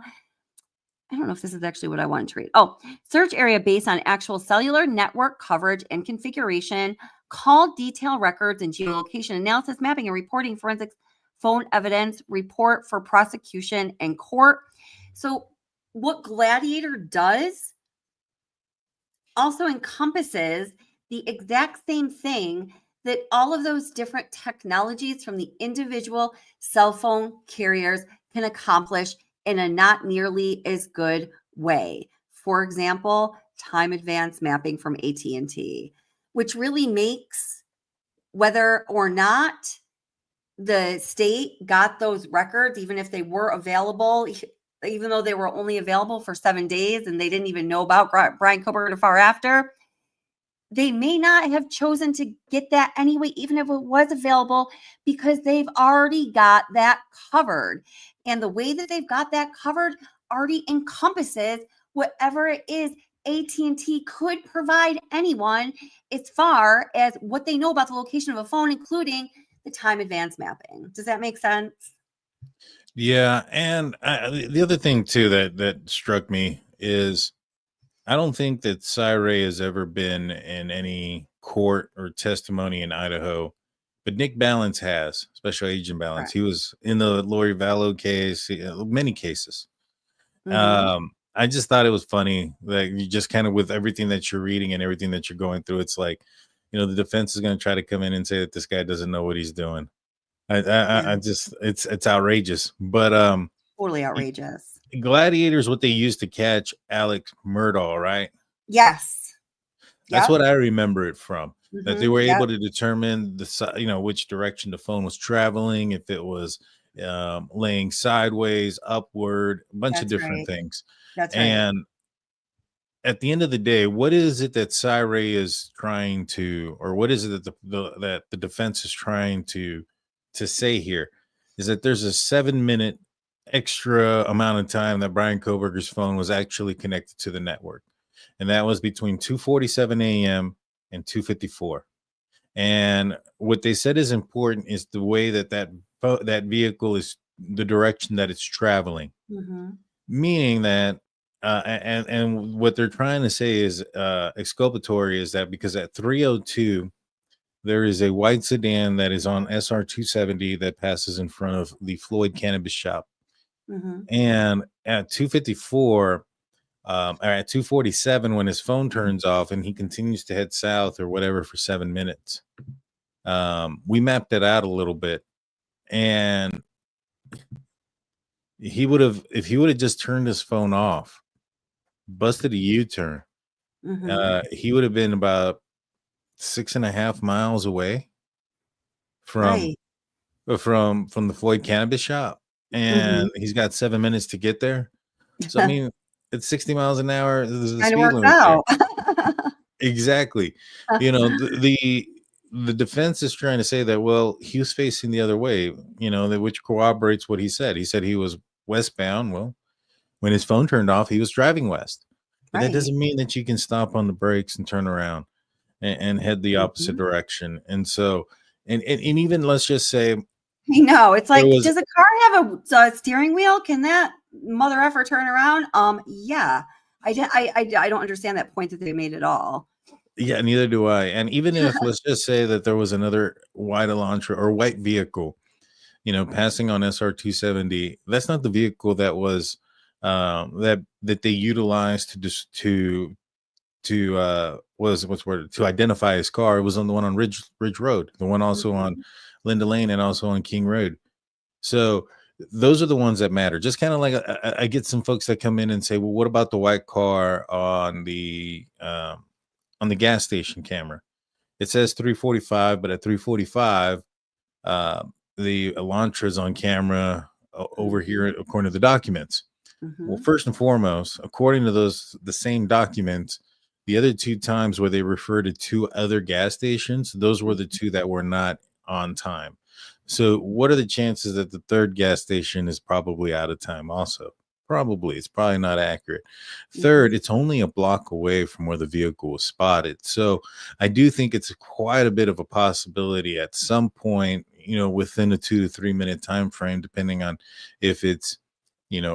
I don't know if this is actually what I wanted to read. Oh, search area based on actual cellular network coverage and configuration, call detail records and geolocation analysis, mapping and reporting, forensics, phone evidence, report for prosecution and court. So what Gladiator does also encompasses the exact same thing that all of those different technologies from the individual cell phone carriers can accomplish in a not nearly as good way. For example, time advance mapping from AT&T, which really makes whether or not the state got those records, even if they were available, even though they were only available for 7 days and they didn't even know about Bryan Kohberger far after, they may not have chosen to get that anyway, even if it was available, because they've already got that covered. And the way that they've got that covered already encompasses whatever it is AT&T could provide anyone as far as what they know about the location of a phone, including the time advance mapping. Does that make sense? Yeah, and the other thing too that struck me is I don't think that Cy has ever been in any court or testimony in Idaho, but Nick Balance has, Special Agent Balance. Correct. He was in the Lori Vallow case, many cases. I just thought it was funny that you just kind of, with everything that you're reading and everything that you're going through, it's like, the defense is going to try to come in and say that this guy doesn't know what he's doing. I just, it's outrageous. But Totally outrageous. Gladiator's what they used to catch Alex Murdaugh, right? Yes. That's what I remember it from. That they were Yep. able to determine which direction the phone was traveling, if it was laying sideways, upward, a bunch of different things. That's right. And at the end of the day, what is it that Cy is trying to, or what is it that that the defense is trying to say here? Is that there's a 7-minute extra amount of time that Bryan Kohberger's phone was actually connected to the network, and that was between 2:47 a.m. and 2:54. And what they said is important is the way that vehicle is, the direction that it's traveling, meaning that and what they're trying to say is exculpatory, is that because at 3:02 there is a white sedan that is on SR 270 that passes in front of the Floyd Cannabis Shop, and at 2:54 or at 2:47, when his phone turns off and he continues to head south or whatever for 7 minutes, we mapped it out a little bit, and if he would have just turned his phone off, busted a U-turn, he would have been about 6.5 miles away from the Floyd Cannabis Shop, and he's got 7 minutes to get there. So I mean, it's 60 miles an hour. There's the speed limit there. Exactly. The defense is trying to say that, well, he was facing the other way, which corroborates what he said. He said he was westbound. Well, when his phone turned off, he was driving west. But that doesn't mean that you can stop on the brakes and turn around and head the opposite direction. And so, and even, let's just say, it's like, does a car have a steering wheel? Can that mother effer turn around? Yeah. I don't understand that point that they made at all. Yeah, neither do I. And even if, let's just say that there was another white Elantra or white vehicle, passing on SR 270, that's not the vehicle that was that they utilized to identify his car. It was on the one on Ridge Road, the one also on Linda Lane, and also on King Road. So those are the ones that matter. Just kind of like I get some folks that come in and say, well, what about the white car on the gas station camera? It says 3:45, but at 3:45, the Elantra's on camera over here, according to the documents. Well, first and foremost, according to the same documents, the other 2 times where they refer to 2 other gas stations, those were the 2 that were not on time. So what are the chances that the 3rd gas station is probably out of time also? Probably. It's probably not accurate. 3rd, it's only a block away from where the vehicle was spotted. So I do think it's quite a bit of a possibility at some point, within a 2 to 3 minute time frame, depending on if it's,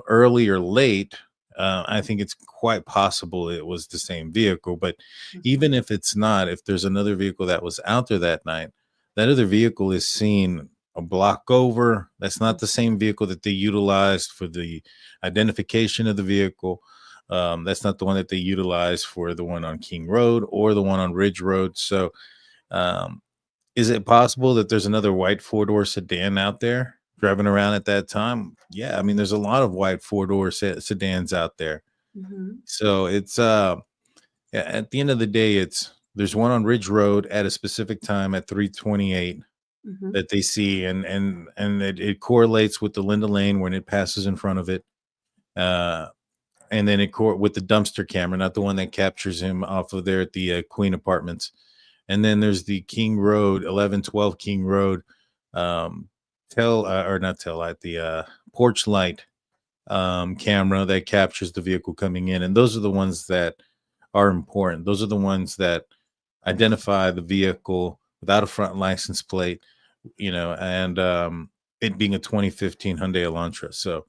early or late. I think it's quite possible it was the same vehicle. But even if it's not, if there's another vehicle that was out there that night, that other vehicle is seen a block over. That's not the same vehicle that they utilized for the identification of the vehicle. That's not the one that they utilize for the one on King Road or the one on Ridge Road. So, um, is it possible that there's another white four-door sedan out there driving around at that time? Yeah, I mean, there's a lot of white four-door sedans out there. Mhm. So it's yeah, at the end of the day, there's one on Ridge Road at a specific time at 3:28 Mhm. that they see, and it correlates with the Linda Lane when it passes in front of it. Uh, and then with the dumpster camera, not the one that captures him off of there at the Queen Apartments. And then there's the King Road, 1112 King Road, tail or not tail light, the porch light camera that captures the vehicle coming in. And those are the ones that are important. Those are the ones that identify the vehicle without a front license plate, and it being a 2015 Hyundai Elantra. So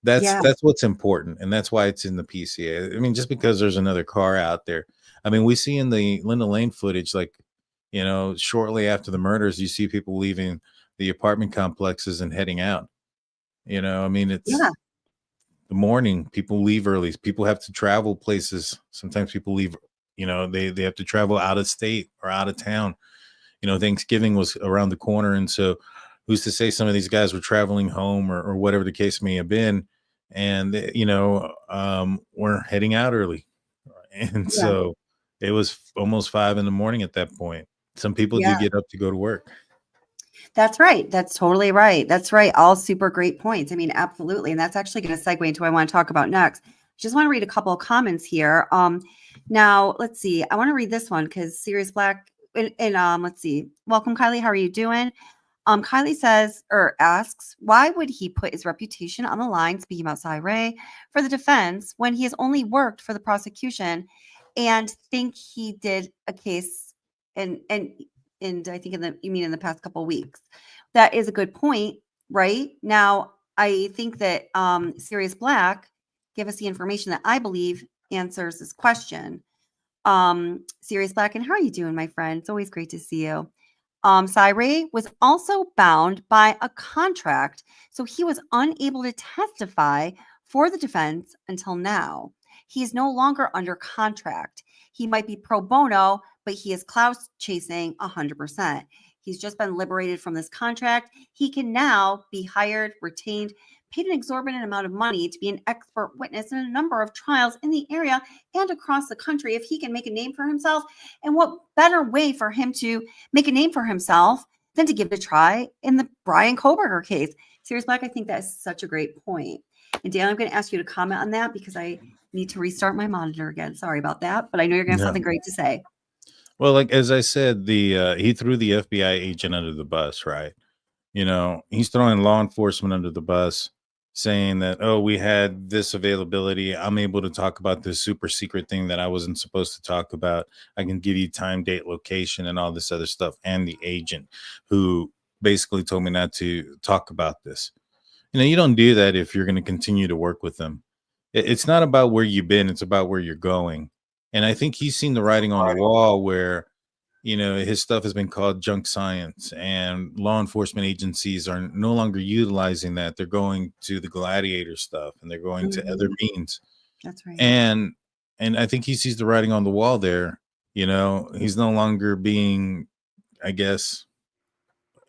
Yeah. that's what's important, and that's why it's in the PCA. I mean, just because there's another car out there. I mean, we see in the Linda Lane footage, like, shortly after the murders, you see people leaving the apartment complexes and heading out. I mean, it's Yeah. the morning. People leave early. People have to travel places. Sometimes people leave. They have to travel out of state or out of town. Thanksgiving was around the corner, and so who's to say some of these guys were traveling home or whatever the case may have been, and we're heading out early, and Yeah. so it was almost 5 in the morning at that point. Some people do Yeah. get up to go to work. That's right. That's totally right. That's right. All super great points. I mean, absolutely. And that's actually going to segue into what I want to talk about next. Just want to read a couple of comments here. Now let's see. I want to read this one because Sirius Black and let's see. Welcome, Kylie. How are you doing? Kylie says or asks, why would he put his reputation on the line speaking about Cy Ray for the defense when he has only worked for the prosecution and think he did a case and I think you mean in the past couple of weeks. That is a good point, right? Now, I think that Sirius Black give us the information that I believe answers this question. Sirius Black, and how are you doing, my friend? It's always great to see you. Cy was also bound by a contract, so he was unable to testify for the defense until now. He is no longer under contract. He might be pro bono, but he is clout chasing 100%. He's just been liberated from this contract. He can now be hired, retained, paid an exorbitant amount of money to be an expert witness in a number of trials in the area and across the country if he can make a name for himself. And what better way for him to make a name for himself than to give it a try in the Bryan Kohberger case? Sirius Black, I think that is such a great point. And Dan, I'm going to ask you to comment on that because I need to restart my monitor again. Sorry about that, but I know you're going to have something great to say. Well, like as I said, he threw the FBI agent under the bus, right? He's throwing law enforcement under the bus, saying that, oh, we had this availability. I'm able to talk about this super secret thing that I wasn't supposed to talk about. I can give you time, date, location, and all this other stuff. And the agent who basically told me not to talk about this. You don't do that if you're going to continue to work with them. It's not about where you've been, it's about where you're going. And I think he's seen the writing on the wall where his stuff has been called junk science, and law enforcement agencies are no longer utilizing that. They're going to the gladiator stuff, and they're going to other means. That's right. And I think he sees the writing on the wall there. He's no longer being, I guess,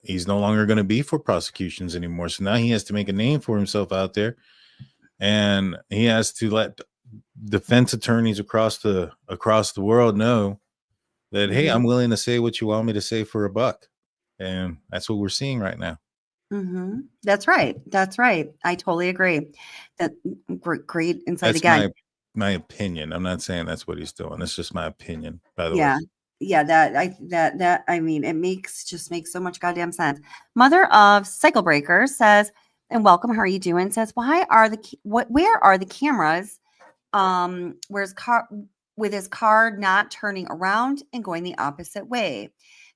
he's no longer going to be for prosecutions anymore. So now he has to make a name for himself out there, and he has to let defense attorneys across the world know that, hey, I'm willing to say what you want me to say for $1. And that's what we're seeing right now. That's right. That's right. I totally agree. That great insight That's again. my opinion. I'm not saying that's what he's doing. That's just my opinion, by the way. Yeah, I mean, it makes so much goddamn sense. Mother of Cycle Breaker says, and welcome, how are you doing? Says, where are the cameras? With his car not turning around and going the opposite way.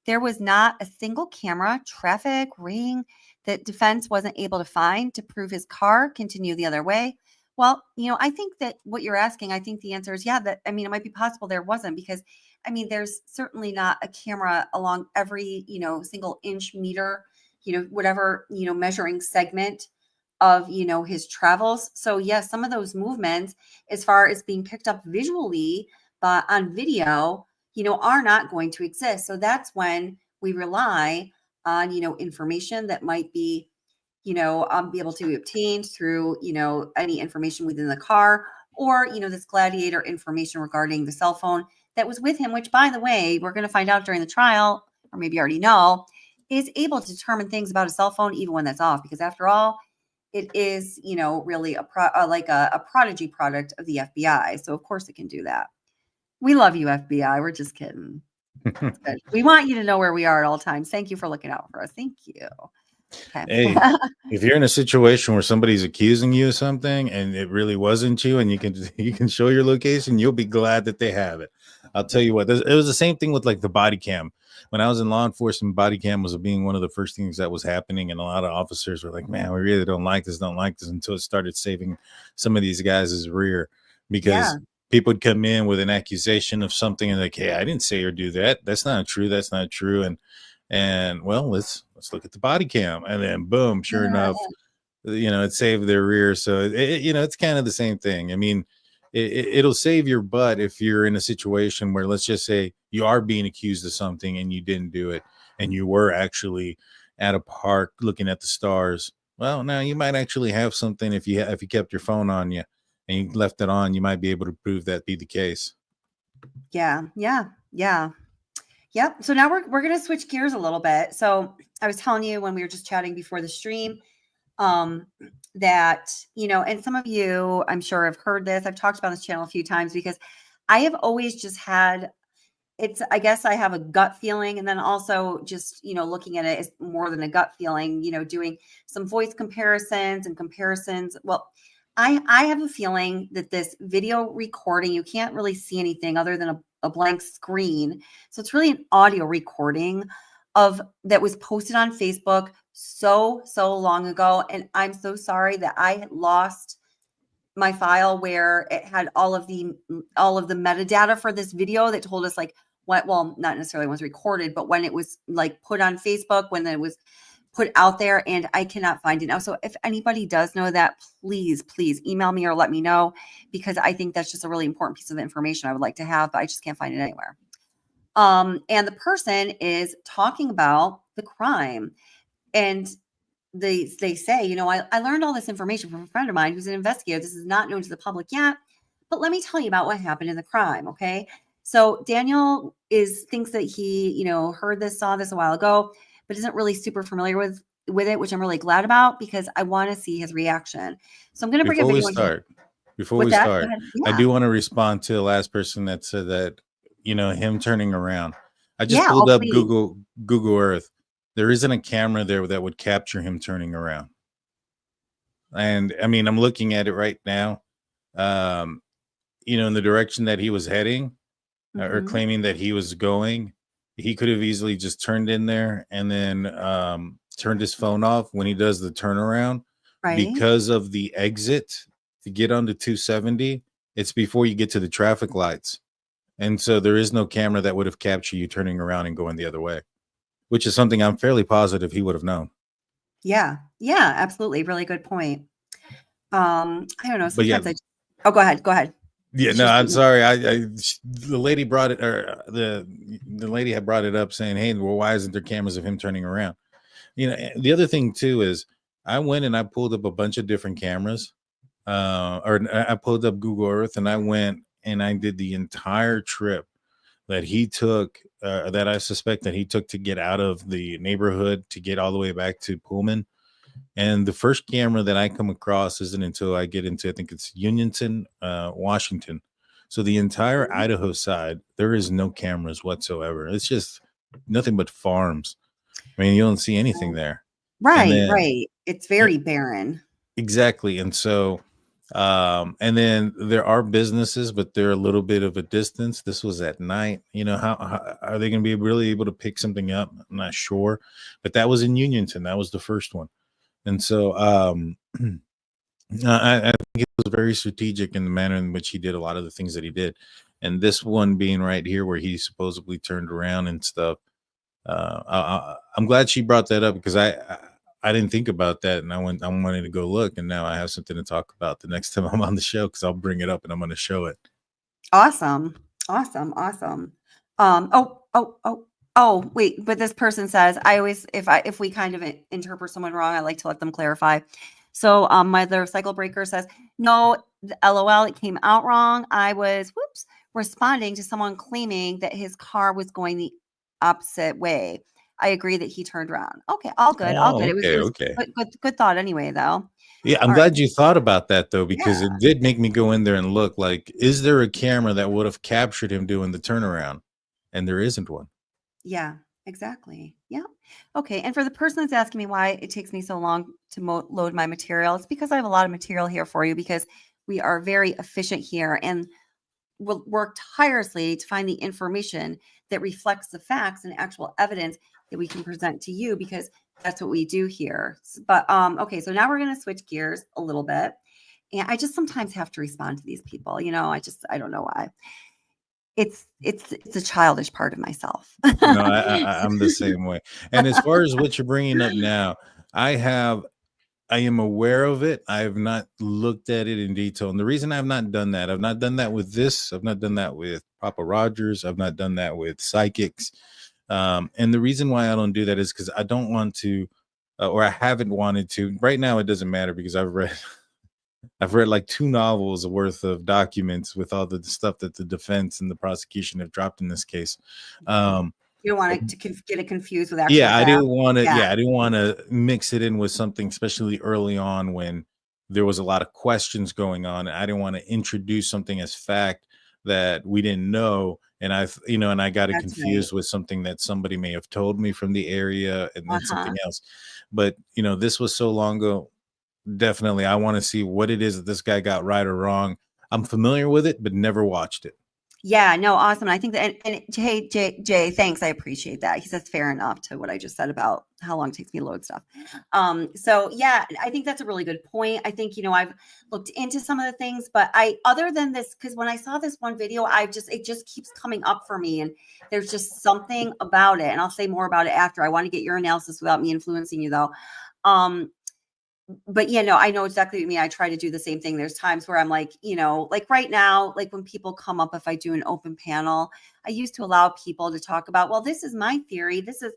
There was not a single camera, traffic, ring that defense wasn't able to find to prove his car continued the other way. Well, I think that what you're asking, I think the answer is yeah, it might be possible there wasn't because, there's certainly not a camera along every, single inch meter, whatever, measuring segment of, you know, his travels. So yes, some of those movements, as far as being picked up visually, but on video, you know, are not going to exist. So that's when we rely on, you know, information that might be, you know, be able to be obtained through, you know, any information within the car, or, you know, this gladiator information regarding the cell phone that was with him, which, by the way, we're going to find out during the trial, or maybe you already know, is able to determine things about a cell phone even when that's off, because after all, it is, you know, really a prodigy product of the FBI. So of course it can do that. We love you, FBI. We're just kidding. It's good. We want you to know where we are at all times. Thank you for looking out for us. Thank you. Okay. Hey, if you're in a situation where somebody's accusing you of something and it really wasn't you, and you can show your location, you'll be glad that they have it. I'll tell you what, it was the same thing with like the body cam. When I was in law enforcement, body cam was being one of the first things that was happening, and a lot of officers were like, "Man, we really don't like this," until it started saving some of these guys' rear, because Yeah. people would come in with an accusation of something and like, "Hey, I didn't say or do that. That's not true. That's not true." And well, let's look at the body cam, and then boom, sure Yeah. enough, you know, it saved their rear. So you know, it's kind of the same thing. I mean, it'll save your butt if you're in a situation where, let's just say, you are being accused of something and you didn't do it, and you were actually at a park looking at the stars. Well, now you might actually have something if you kept your phone on you and you left it on. You might be able to prove that be the case. Yeah. Yeah. Yeah. Yep. So now we're going to switch gears a little bit. So I was telling you when we were just chatting before the stream, that, you know, and some of you, I'm sure, have heard this. I've talked about this channel a few times because I have always just had, I guess I have a gut feeling. And then also just, you know, looking at it is more than a gut feeling, you know, doing some voice comparisons and comparisons. Well, I have a feeling that this video recording, you can't really see anything other than a blank screen. So it's really an audio recording of that was posted on Facebook so long ago. And I'm so sorry that I lost my file where it had all of the metadata for this video that told us like what, well, not necessarily when it was recorded, but when it was like put on Facebook, when it was put out there, and I cannot find it now. So if anybody does know that, please email me or let me know, because I think that's just a really important piece of information I would like to have, but I just can't find it anywhere. And the person is talking about the crime, and they say, you know, I learned all this information from a friend of mine who's an investigator. This is not known to the public yet, but let me tell you about what happened in the crime. Okay. So Daniel thinks that he, you know, saw this a while ago, but isn't really super familiar with it, which I'm really glad about, because I want to see his reaction. So I'm going to bring a video Before we start, I Yeah. do want to respond to the last person that said that, you know, him turning around. I just Yeah, pulled up please. Google Earth. There isn't a camera there that would capture him turning around. And I mean, I'm looking at it right now. You know, in the direction that he was heading, or claiming that he was going, he could have easily just turned in there and then turned his phone off when he does the turnaround. Right. Because of the exit to get onto 270, it's before you get to the traffic lights. And so there is no camera that would have captured you turning around and going the other way, which is something I'm fairly positive he would have known. Yeah. Yeah, absolutely. Really good point. I don't know. But yeah. Sometimes oh, go ahead. Yeah, no, I'm sorry. The lady brought it, or the lady had brought it up saying, "Hey, well, why isn't there cameras of him turning around?" You know, the other thing too is I went and I pulled up a bunch of different cameras, or I pulled up Google Earth, and I went and I did the entire trip that he took, that I suspect that he took to get out of the neighborhood to get all the way back to Pullman. And the first camera that I come across isn't until I get into, I think it's Unionton, Washington. So the entire Idaho side, there is no cameras whatsoever. It's just nothing but farms. I mean, you don't see anything there. Right. It's very barren. Exactly. And so, and then there are businesses, but they're a little bit of a distance. This was at night. You know, how are they going to be really able to pick something up? I'm not sure. But that was in Unionton. That was the first one. And so I think it was very strategic in the manner in which he did a lot of the things that he did. And this one being right here where he supposedly turned around and stuff. I'm glad she brought that up, because I I didn't think about that, and I wanted to go look, and now I have something to talk about the next time I'm on the show, because I'll bring it up and I'm going to show it. Awesome. Awesome. Wait, but this person says, I always, if we kind of interpret someone wrong, I like to let them clarify. So my other cycle breaker says, no, LOL, it came out wrong. I was responding to someone claiming that his car was going the opposite way. I agree that he turned around. Okay, all good. Oh, It was okay. good thought anyway, though. Yeah, I'm All glad right. you thought about that, though, because Yeah. it did make me go in there and look, like, is there a camera that would have captured him doing the turnaround? And there isn't one. Yeah, exactly. Yeah. Okay. And for the person that's asking me why it takes me so long to load my material, it's because I have a lot of material here for you, because we are very efficient here and will work tirelessly to find the information that reflects the facts and actual evidence that we can present to you, because that's what we do here. But okay, so now we're going to switch gears a little bit. And I just sometimes have to respond to these people. I don't know why. It's a childish part of myself. No, I'm the same way. And as far as what you're bringing up now, I am aware of it. I have not looked at it in detail. And the reason I've not done that, I've not done that with this. I've not done that with Papa Rogers. I've not done that with psychics. And the reason why I don't do that is because I don't want to, or I haven't wanted to. Right now, it doesn't matter, because I've read like 2 novels worth of documents with all the stuff that the defense and the prosecution have dropped in this case. You don't want to get it confused with actual Yeah, I facts. didn't want to. Yeah. Yeah, I didn't want to mix it in with something, especially early on when there was a lot of questions going on. I didn't want to introduce something as fact that we didn't know, and I got it That's confused with something that somebody may have told me from the area, and then something else. But this was so long ago. Definitely, I want to see what it is that this guy got right or wrong. I'm familiar with it, but never watched it. Yeah, no, awesome. I think that, and hey, Jay, thanks. I appreciate that. He says fair enough to what I just said about how long it takes me to load stuff. So yeah, I think that's a really good point. I think, I've looked into some of the things, but other than this, because when I saw this one video, it just keeps coming up for me, and there's just something about it. And I'll say more about it after. I want to get your analysis without me influencing you, though. But I know exactly what you mean. I try to do the same thing. There's times where I'm like, like right now, like when people come up, if I do an open panel, I used to allow people to talk about, well, this is my theory. This is,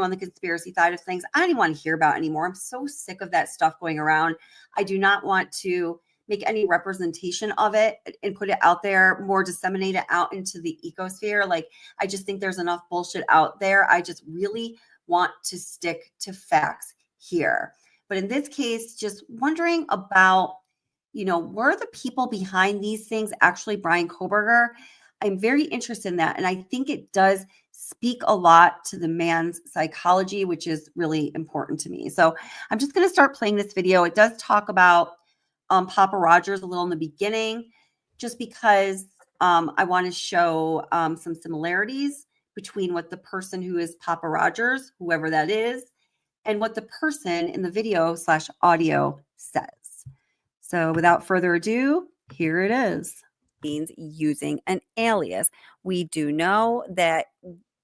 on the conspiracy side of things. I don't even want to hear about anymore. I'm so sick of that stuff going around. I do not want to make any representation of it and put it out there, more disseminate it out into the ecosphere. Like, I just think there's enough bullshit out there. I just really want to stick to facts here. But in this case, just wondering about, were the people behind these things actually Bryan Kohberger? I'm very interested in that. And I think it does speak a lot to the man's psychology, which is really important to me. So I'm just going to start playing this video. It does talk about Papa Rogers a little in the beginning, just because I want to show some similarities between what the person who is Papa Rogers, whoever that is, and what the person in the video/audio says. So without further ado, here it is. Means using an alias. We do know that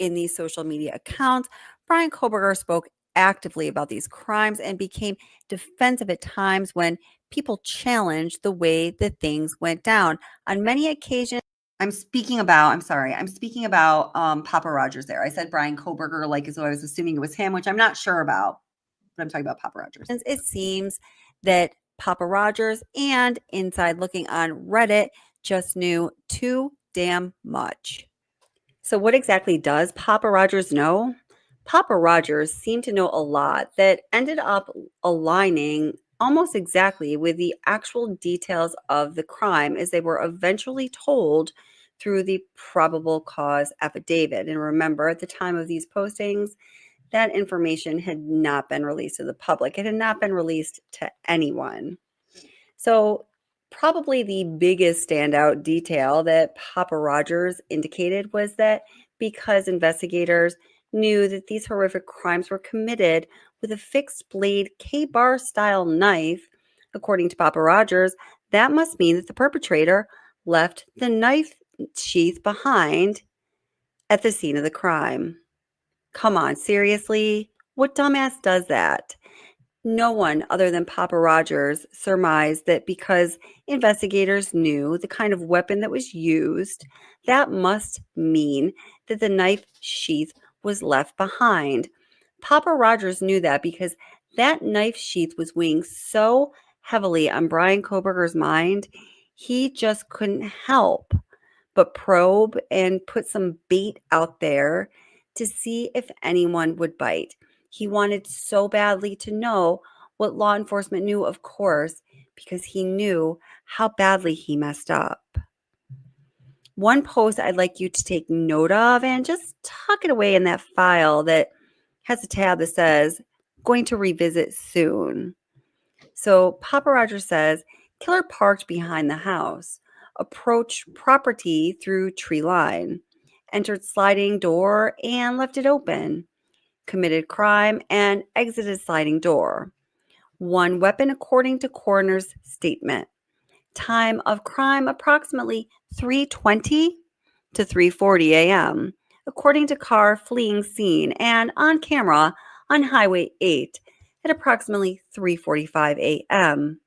in these social media accounts, Bryan Kohberger spoke actively about these crimes and became defensive at times when people challenged the way that things went down. On many occasions, I'm speaking about Papa Rogers there. I said Bryan Kohberger, like as though I was assuming it was him, which I'm not sure about, but I'm talking about Papa Rogers. It seems that Papa Rogers and Inside Looking on Reddit just knew too damn much. So what exactly does Papa Rogers know? Papa Rogers seemed to know a lot that ended up aligning almost exactly with the actual details of the crime as they were eventually told through the probable cause affidavit. And remember, at the time of these postings, that information had not been released to the public. It had not been released to anyone. So probably the biggest standout detail that Papa Rogers indicated was that because investigators knew that these horrific crimes were committed with a fixed blade K-bar style knife, according to Papa Rogers, that must mean that the perpetrator left the knife sheath behind at the scene of the crime. Come on, seriously? What dumbass does that? No one other than Papa Rogers surmised that because investigators knew the kind of weapon that was used, that must mean that the knife sheath was left behind. Papa Rogers knew that because that knife sheath was weighing so heavily on Bryan Kohberger's mind, he just couldn't help but probe and put some bait out there to see if anyone would bite. He wanted so badly to know what law enforcement knew, of course, because he knew how badly he messed up. One post I'd like you to take note of and just tuck it away in that file that has a tab that says, going to revisit soon. So Papa Roger says, killer parked behind the house, approached property through tree line, entered sliding door and left it open, committed crime and exited sliding door. One weapon according to coroner's statement. Time of crime approximately 3:20 to 3:40 a.m. according to car fleeing scene and on camera on Highway 8 at approximately 3:45 a.m.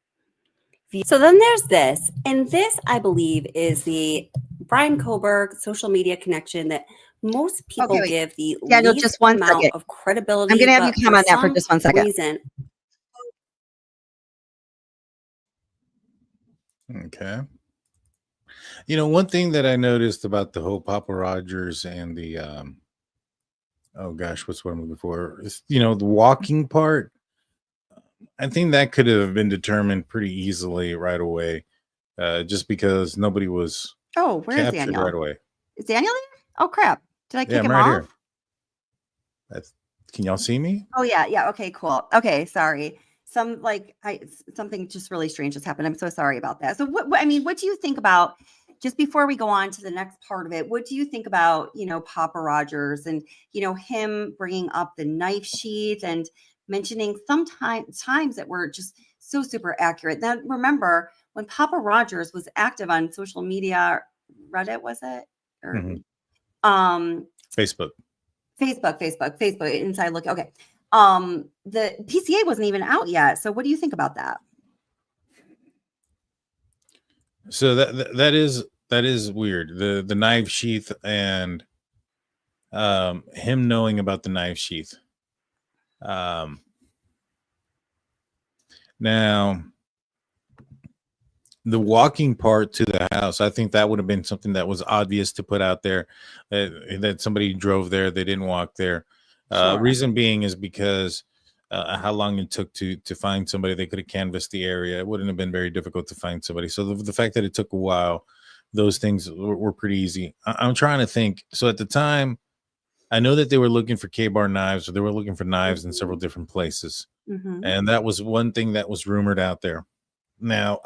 So then there's this, and this I believe is the Bryan Kohberger social media connection that most people give the Daniel, least just one amount second. of credibility. I'm going to have you but come on that for some just 1 second. reason, Okay. You know, one thing that I noticed about the whole Papa Rogers and the oh gosh, what's what I'm looking for? Is, you know, the walking part. I think that could have been determined pretty easily right away, just because nobody was oh, where's captured Daniel? right away. Is Daniel there? Oh crap! Did I kick Yeah, I'm him right off? here. That's. Can y'all see me? Oh yeah. Okay, cool. Okay, sorry. Something just really strange has happened. I'm so sorry about that. So I mean, what do you think about, just before we go on to the next part of it, what do you think about, Papa Rogers and, him bringing up the knife sheath and mentioning times that were just so super accurate. Now, remember when Papa Rogers was active on social media, Reddit, was it? Or, Mhm. um, Facebook. Facebook, Inside Look. Okay. The PCA wasn't even out yet. So what do you think about that? So that is weird. The knife sheath and him knowing about the knife sheath. Now the walking part to the house, I think that would have been something that was obvious to put out there, that somebody drove there, they didn't walk there. Sure. Reason being is because how long it took to find somebody. They could have canvassed the area. It wouldn't have been very difficult to find somebody. So the fact that it took a while, those things were pretty easy. I'm trying to think. So at the time, I know that they were looking for K-bar knives, or they were looking for knives in several different places. Mm-hmm. And that was one thing that was rumored out there. Now,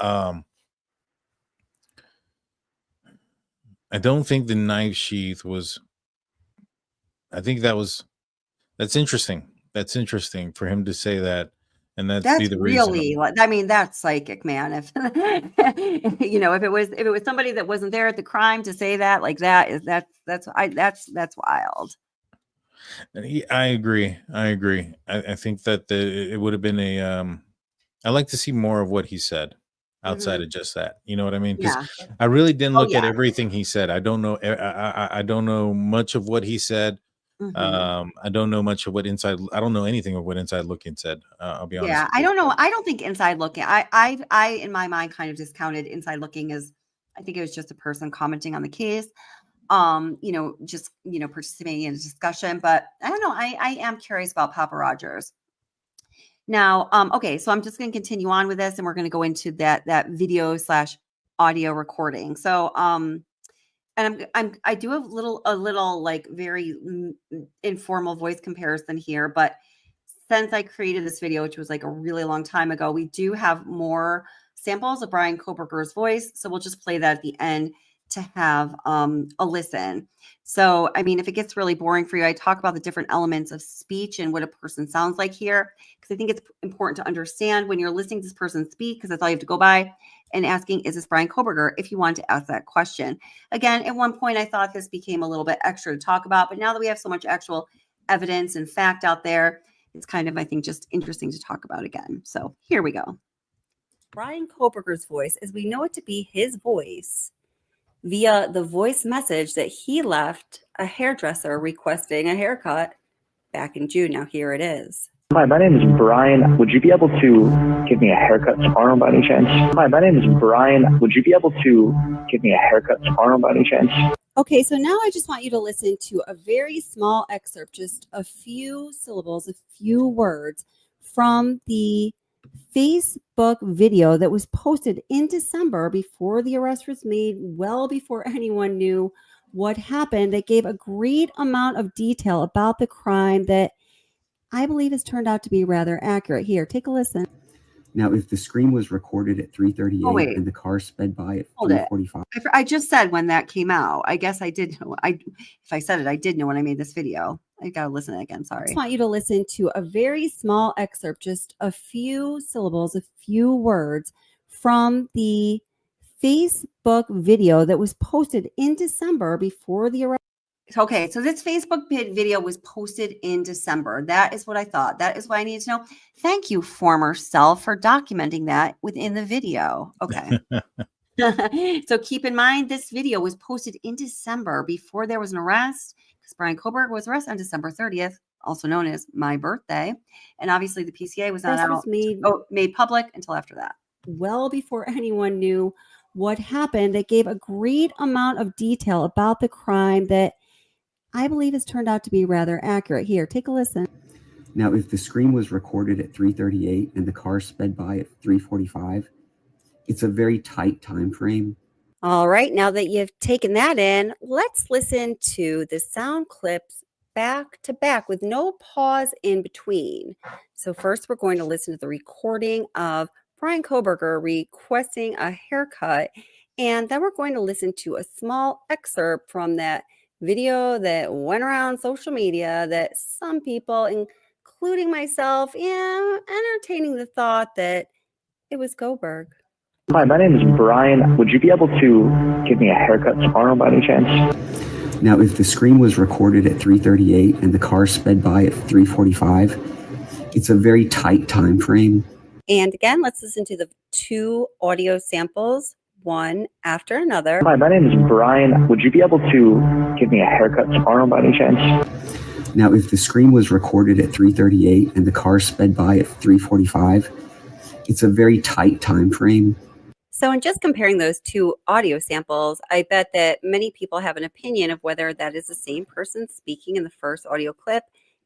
I don't think the knife sheath was. I think that's interesting. That's interesting for him to say that, and that's be That's the reason. really, I mean, that's psychic, man. If if it was somebody that wasn't there at the crime to say that, like that's wild. I agree. I think that it would have been a. I like to see more of what he said outside Mhm. of just that. You know what I mean? Because Yeah. I really didn't Oh look at yeah. everything he said. I don't know. I don't know much of what he said. Mhm. I don't know much of what inside. I don't know anything of what Inside Looking said. I'll be honest Yeah, with I you. don't know. I don't think Inside Looking. I in my mind kind of discounted Inside Looking as, I think it was just a person commenting on the case. Just participating in a discussion. But I don't know. I am curious about Papa Rogers. Now, okay, so I'm just going to continue on with this, and we're going to go into that video / audio recording. So, and I do a little like very informal voice comparison here, but since I created this video, which was like a really long time ago, we do have more samples of Bryan Kohberger's voice. So we'll just play that at the end to have a listen. So, I mean, if it gets really boring for you, I talk about the different elements of speech and what a person sounds like here, because I think it's important to understand when you're listening to this person speak, because that's all you have to go by, and asking, is this Bryan Kohberger, if you want to ask that question. Again, at one point, I thought this became a little bit extra to talk about, but now that we have so much actual evidence and fact out there, it's kind of, I think, just interesting to talk about again. So here we go. Bryan Kohberger's voice, as we know it to be his voice, via the voice message that he left a hairdresser requesting a haircut back in June. Now here it is. Hi, my name is Brian. Would you be able to give me a haircut tomorrow by any chance? Hi, my name is Brian. Would you be able to give me a haircut tomorrow by any chance? Okay, so now I just want you to listen to a very small excerpt, just a few syllables, a few words from the Facebook video that was posted in December before the arrest was made, well before anyone knew what happened. That gave a great amount of detail about the crime that I believe has turned out to be rather accurate. Here, take a listen. Now, if the screen was recorded at 3:38 Oh, wait. and the car sped by at Hold it. 3:45. I just said when that came out. I guess I did know. If I said it, I did know when I made this video. I gotta listen to it again. Sorry. I just want you to listen to a very small excerpt, just a few syllables, a few words from the Facebook video that was posted in December before the arrest. Okay, so this Facebook video was posted in December. That is what I thought. That is what I needed to know. Thank you, former self, for documenting that within the video. Okay. So keep in mind, this video was posted in December before there was an arrest, because Bryan Kohberger was arrested on December 30th, also known as my birthday. And obviously the PCA was not made public until after that. Well before anyone knew what happened, it gave a great amount of detail about the crime that I believe has turned out to be rather accurate. Here, take a listen. Now, if the screen was recorded at 3:38 and the car sped by at 3:45, it's a very tight time frame. All right, now that you've taken that in, let's listen to the sound clips back to back with no pause in between. So first, we're going to listen to the recording of Bryan Kohberger requesting a haircut, and then we're going to listen to a small excerpt from that video that went around social media that some people, including myself, entertaining the thought that it was Kohberger. Hi, my name is Brian. Would you be able to give me a haircut tomorrow by any chance? Now, if the screen was recorded at 3:38 and the car sped by at 3:45, it's a very tight time frame. And again, let's listen to the two audio samples, one after another. Hi, my name is Brian. Would you be able to give me a haircut tomorrow by any chance? Now, if the screen was recorded at 3:38 and the car sped by at 3:45, it's a very tight time frame. So in just comparing those two audio samples, I bet that many people have an opinion of whether that is the same person speaking in the first audio clip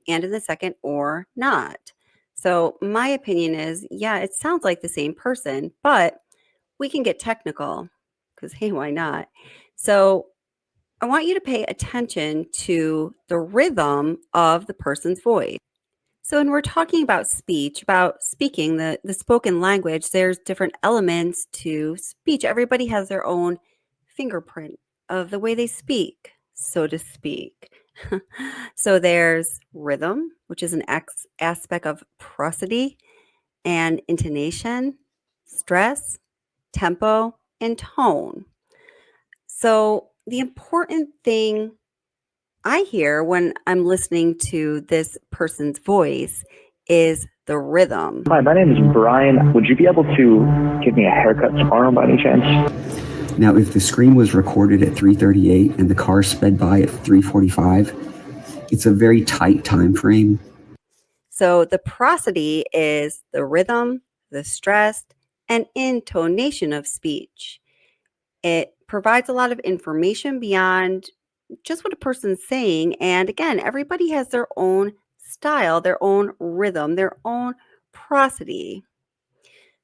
and in the second or not. So my opinion is, yeah, it sounds like the same person, but we can get technical because, hey, why not? So I want you to pay attention to the rhythm of the person's voice. So when we're talking about speech, about speaking, the spoken language, there's different elements to speech. Everybody has their own fingerprint of the way they speak, so to speak. So there's rhythm, which is an aspect of prosody and intonation, stress, tempo, and tone. So the important thing I hear when I'm listening to this person's voice is the rhythm. Hi, my name is Brian. Would you be able to give me a haircut tomorrow by any chance? Now, if the screen was recorded at 3:38 and the car sped by at 3:45, it's a very tight time frame. So the prosody is the rhythm, the stress, and intonation of speech. It provides a lot of information beyond just what a person's saying. And again, everybody has their own style, their own rhythm, their own prosody.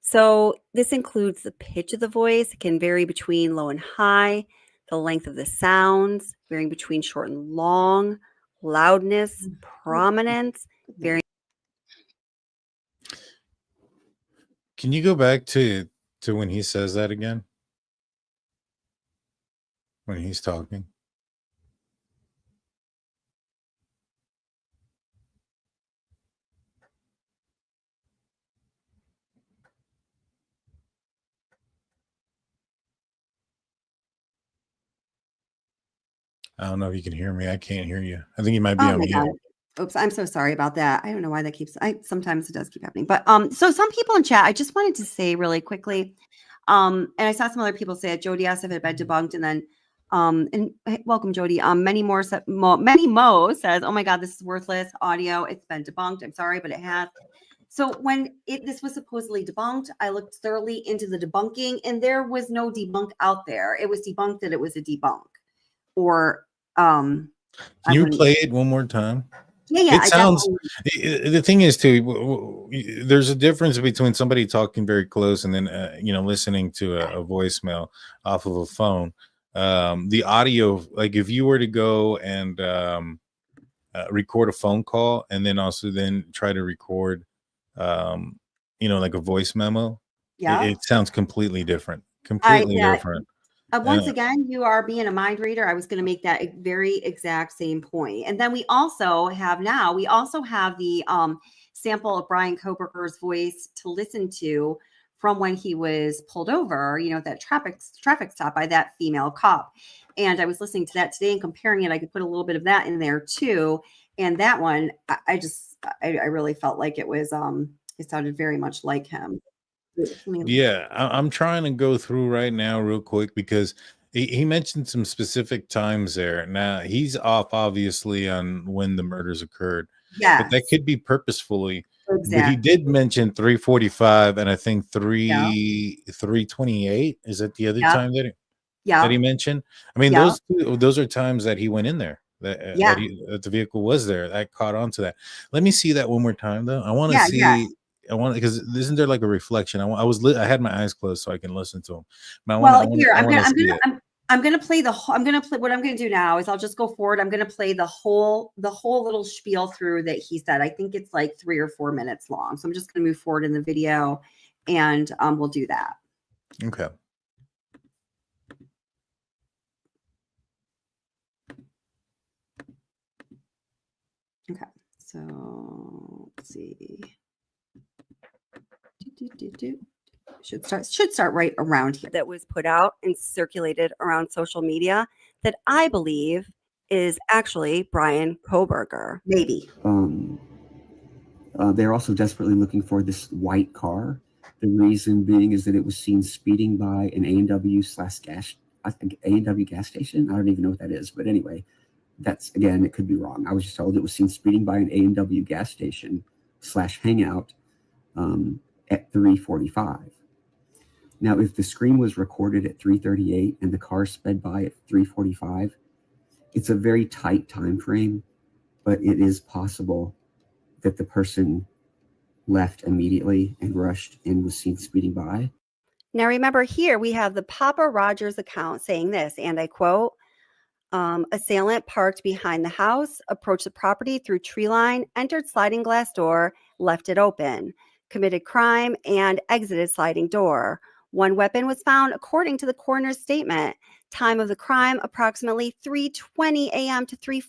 So this includes the pitch of the voice. It can vary between low and high, the length of the sounds, varying between short and long, loudness, prominence, varying. Can you go back to when he says that again? When he's talking? I don't know if you can hear me. I can't hear you. I think you might be on mute. Oops, I'm so sorry about that. I don't know why that sometimes it does keep happening. But so some people in chat, I just wanted to say really quickly, and I saw some other people say it. Jody asked if it had been debunked, and then and hey, welcome, Jody. Many Mo says, "Oh my God, this is worthless audio. It's been debunked. I'm sorry, but it has." So when this was supposedly debunked, I looked thoroughly into the debunking, and there was no debunk out there. It was debunked that it was a debunk, or Can you play it one more time? Yeah, it sounds. The thing is, too, there's a difference between somebody talking very close and then listening to a voicemail off of a phone. The audio, like if you were to go and record a phone call and then also then try to record, like a voice memo, it sounds completely different. Different. Once again, you are being a mind reader. I was going to make that very exact same point. And then we also have the sample of Bryan Kohberger's voice to listen to from when he was pulled over, that traffic stop by that female cop. And I was listening to that today and comparing it. I could put a little bit of that in there too. And that one, I really felt like it was, it sounded very much like him. Yeah, I'm trying to go through right now real quick because he mentioned some specific times there. Now he's off obviously on when the murders occurred. Yeah, but that could be purposefully. Exactly. But he did mention 3:45 and I think 3:28. Is that the other time that he mentioned? I mean, those are times that he went in there. That the vehicle was there. That caught on to that. Let me see that one more time though. I want to see. Yeah. I want, because isn't there like a reflection? I had my eyes closed so I can listen to him. I'm gonna play what I'm gonna do now is I'll just go forward. I'm gonna play the whole little spiel through that he said. I think it's like 3 or 4 minutes long. So I'm just gonna move forward in the video and we'll do that. Okay. Okay, so let's see. Should start right around here. That was put out and circulated around social media that I believe is actually Bryan Kohberger. Maybe. They're also desperately looking for this white car. The reason being is that it was seen speeding by an A&W gas station. I don't even know what that is, but anyway, that's, again, it could be wrong. I was just told it was seen speeding by an A&W gas station / hangout at 3:45. Now, if the screen was recorded at 3:38 and the car sped by at 3:45, it's a very tight time frame, but it is possible that the person left immediately and rushed and was seen speeding by. Now, remember here we have the Papa Rogers account saying this, and I quote, assailant parked behind the house, approached the property through tree line, entered sliding glass door, left it open, committed crime, and exited sliding door. One weapon was found according to the coroner's statement. Time of the crime, approximately 3:20 a.m. to 3.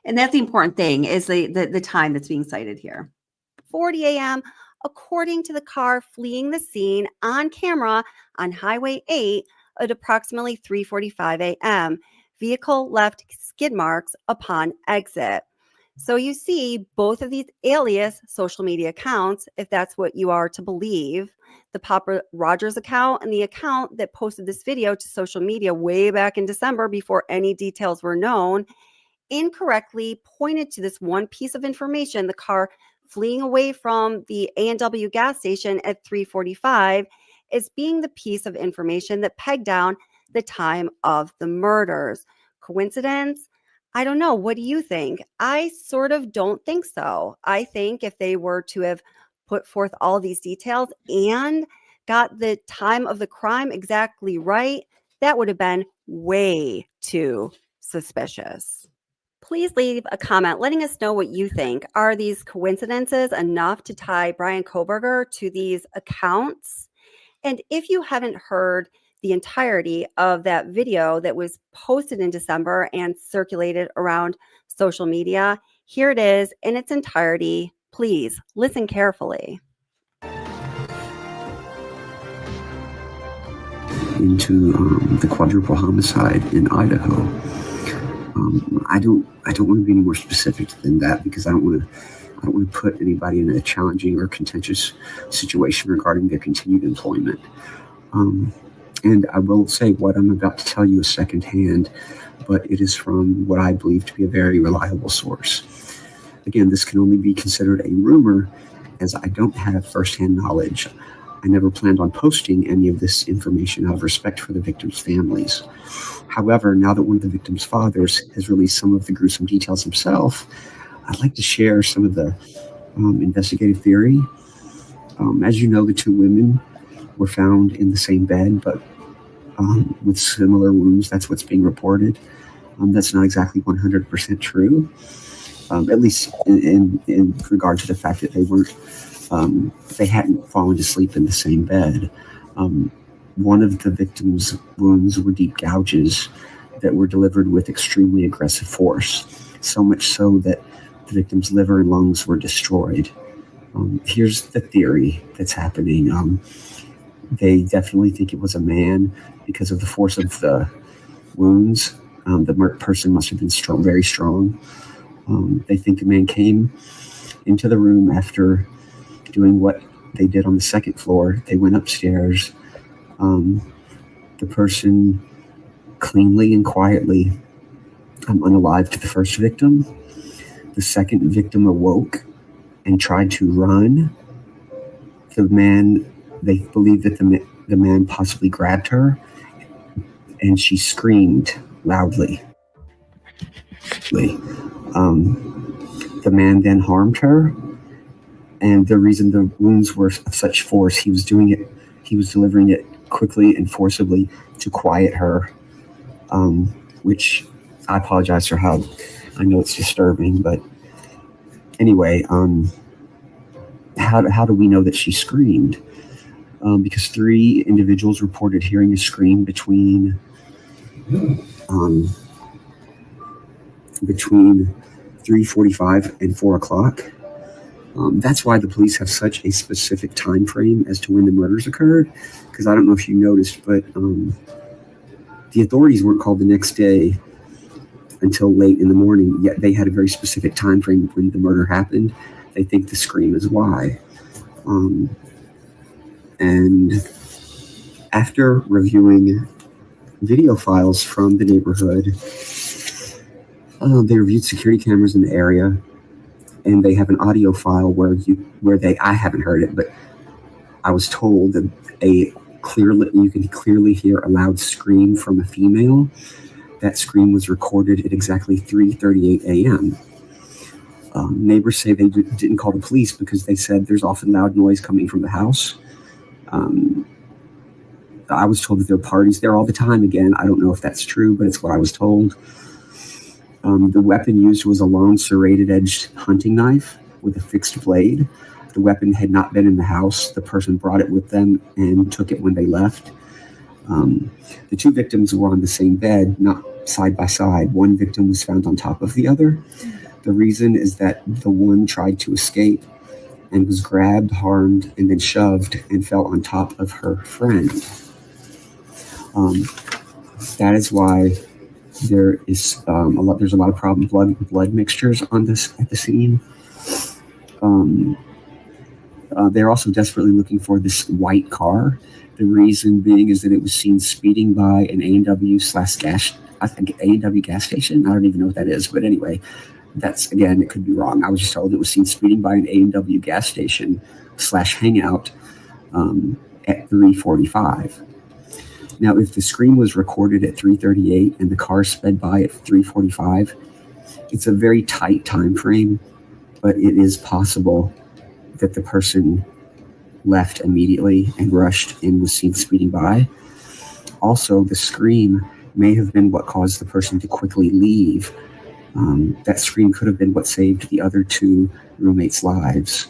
And that's the important thing is the time that's being cited here. 40 a.m. according to the car fleeing the scene on camera on Highway 8 at approximately 3:45 a.m. Vehicle left skid marks upon exit. So you see both of these alias social media accounts, if that's what you are to believe, the Papa Rogers account and the account that posted this video to social media way back in December before any details were known, incorrectly pointed to this one piece of information, the car fleeing away from the A&W gas station at 3:45, as being the piece of information that pegged down the time of the murders. Coincidence? I don't know. What do you think? I sort of don't think so. I think if they were to have put forth all these details and got the time of the crime exactly right, that would have been way too suspicious. Please leave a comment letting us know what you think. Are these coincidences enough to tie Bryan Kohberger to these accounts? And if you haven't heard the entirety of that video that was posted in December and circulated around social media, here it is in its entirety. Please listen carefully. Into the quadruple homicide in Idaho. I don't want to be any more specific than that because I don't want to put anybody in a challenging or contentious situation regarding their continued employment. And I will say what I'm about to tell you is secondhand, but it is from what I believe to be a very reliable source. Again, this can only be considered a rumor as I don't have firsthand knowledge. I never planned on posting any of this information out of respect for the victims' families. However, now that one of the victims' fathers has released some of the gruesome details himself, I'd like to share some of the investigative theory. As you know, the two women were found in the same bed, but with similar wounds. That's what's being reported. That's not exactly 100% true, at least in regard to the fact that they hadn't fallen to sleep in the same bed. One of the victim's wounds were deep gouges that were delivered with extremely aggressive force, so much so that the victim's liver and lungs were destroyed. Here's the theory that's happening. They definitely think it was a man because of the force of the wounds. The person must have been strong, very strong. They think the man came into the room after doing what they did on the second floor. They went upstairs. The person cleanly and quietly unalived the first victim. The second victim awoke and tried to run. They believe that the man possibly grabbed her and she screamed loudly. The man then harmed her, and the reason the wounds were of such force, he was delivering it quickly and forcibly to quiet her, which I apologize for how I know it's disturbing, but anyway, how do we know that she screamed? Because 3 individuals reported hearing a scream between 3:45 and 4 o'clock. That's why the police have such a specific time frame as to when the murders occurred, because I don't know if you noticed, but the authorities weren't called the next day until late in the morning, yet they had a very specific time frame when the murder happened. They think the scream is why. And after reviewing video files from the neighborhood, they reviewed security cameras in the area, and they have an audio file I haven't heard it, but I was told that you can clearly hear a loud scream from a female. That scream was recorded at exactly 3:38 a.m. Neighbors say they didn't call the police because they said there's often loud noise coming from the house. I was told that there are parties there all the time. Again, I don't know if that's true, but it's what I was told. The weapon used was a long serrated-edged hunting knife with a fixed blade. The weapon had not been in the house. The person brought it with them and took it when they left. The 2 victims were on the same bed, not side by side. One victim was found on top of the other. The reason is that the one tried to escape and was grabbed, harmed, and then shoved and fell on top of her friend. That is why there's a lot of blood mixtures at the scene. They're also desperately looking for this white car. The reason being is that it was seen speeding by an A&W gas station. I don't even know what that is, but anyway, again, it could be wrong. I was just told it was seen speeding by an A&W gas station / hangout at 3:45. Now, if the scream was recorded at 3:38 and the car sped by at 3:45, it's a very tight time frame, but it is possible that the person left immediately and rushed and was seen speeding by. Also, the scream may have been what caused the person to quickly leave. That scream could have been what saved the other 2 roommates' lives.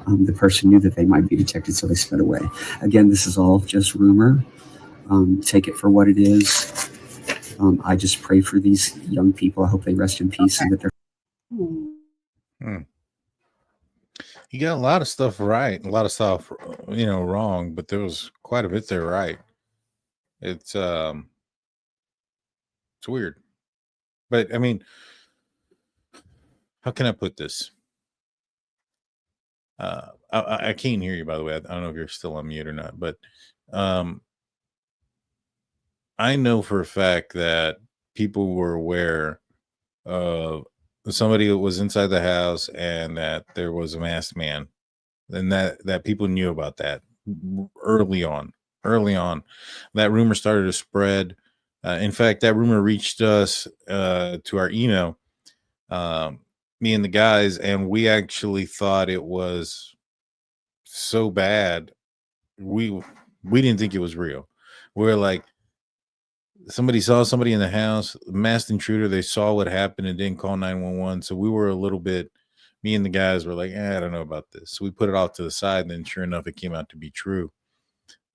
The person knew that they might be detected, so they sped away. Again, this is all just rumor. Take it for what it is. I just pray for these young people. I hope they rest in peace and that they're. You got a lot of stuff right, a lot of stuff, wrong, but there was quite a bit there right. It's weird. But I mean, how can I put this? I can't hear you, by the way. I don't know if you're still on mute or not, but I know for a fact that people were aware of somebody that was inside the house and that there was a masked man, and that people knew about that early on. That rumor started to spread. In fact, that rumor reached us to our email, me and the guys, and we actually thought it was so bad we didn't think it was real. We're like, somebody saw somebody in the house, masked intruder. They saw what happened and didn't call 911. So we were a little bit, me and the guys were like, I don't know about this. So we put it off to the side, and then sure enough, it came out to be true.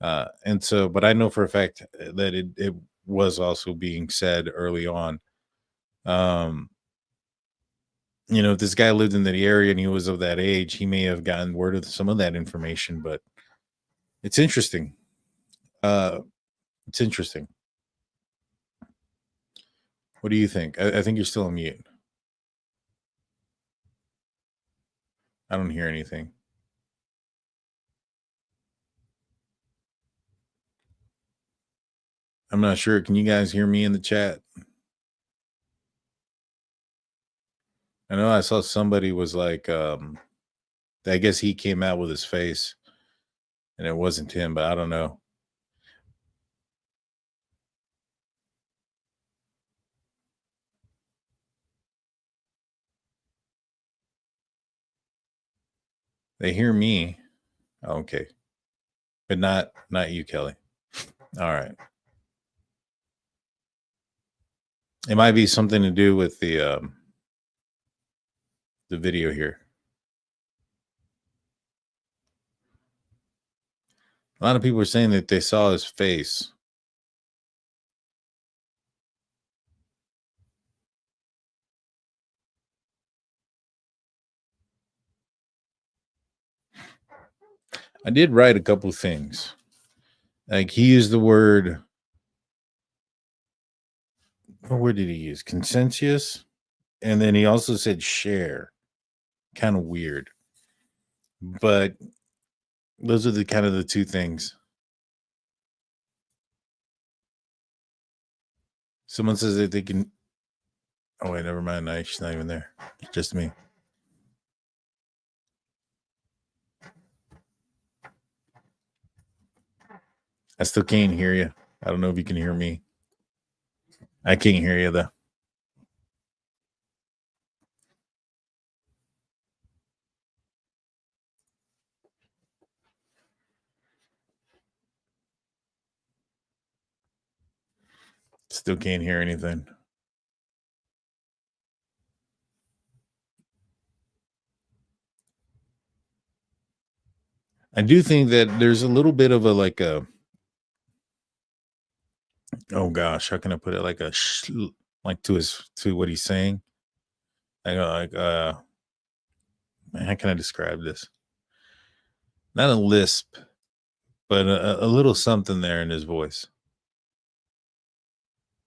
And so, but I know for a fact that it was also being said early on. If this guy lived in the area and he was of that age, he may have gotten word of some of that information, but it's interesting. It's interesting. What do you think? I think you're still on mute. I don't hear anything. I'm not sure. Can you guys hear me in the chat? I know I saw somebody was like, I guess he came out with his face and it wasn't him, but I don't know. They hear me. Okay. But not you, Kelly. All right. It might be something to do with the video here. A lot of people are saying that they saw his face. I did write a couple of things. Like he used the word, what word did he use? Consensus. And then he also said share. Kind of weird. But those are the kind of the two things. Someone says that they can. Oh, wait, never mind. No, she's not even there. It's just me. I still can't hear you. I don't know if you can hear me. I can't hear you, though. Still can't hear anything. I do think that there's a little bit of a oh gosh, how can I put it? Like like to what he's saying. How can I describe this? Not a lisp, but a little something there in his voice.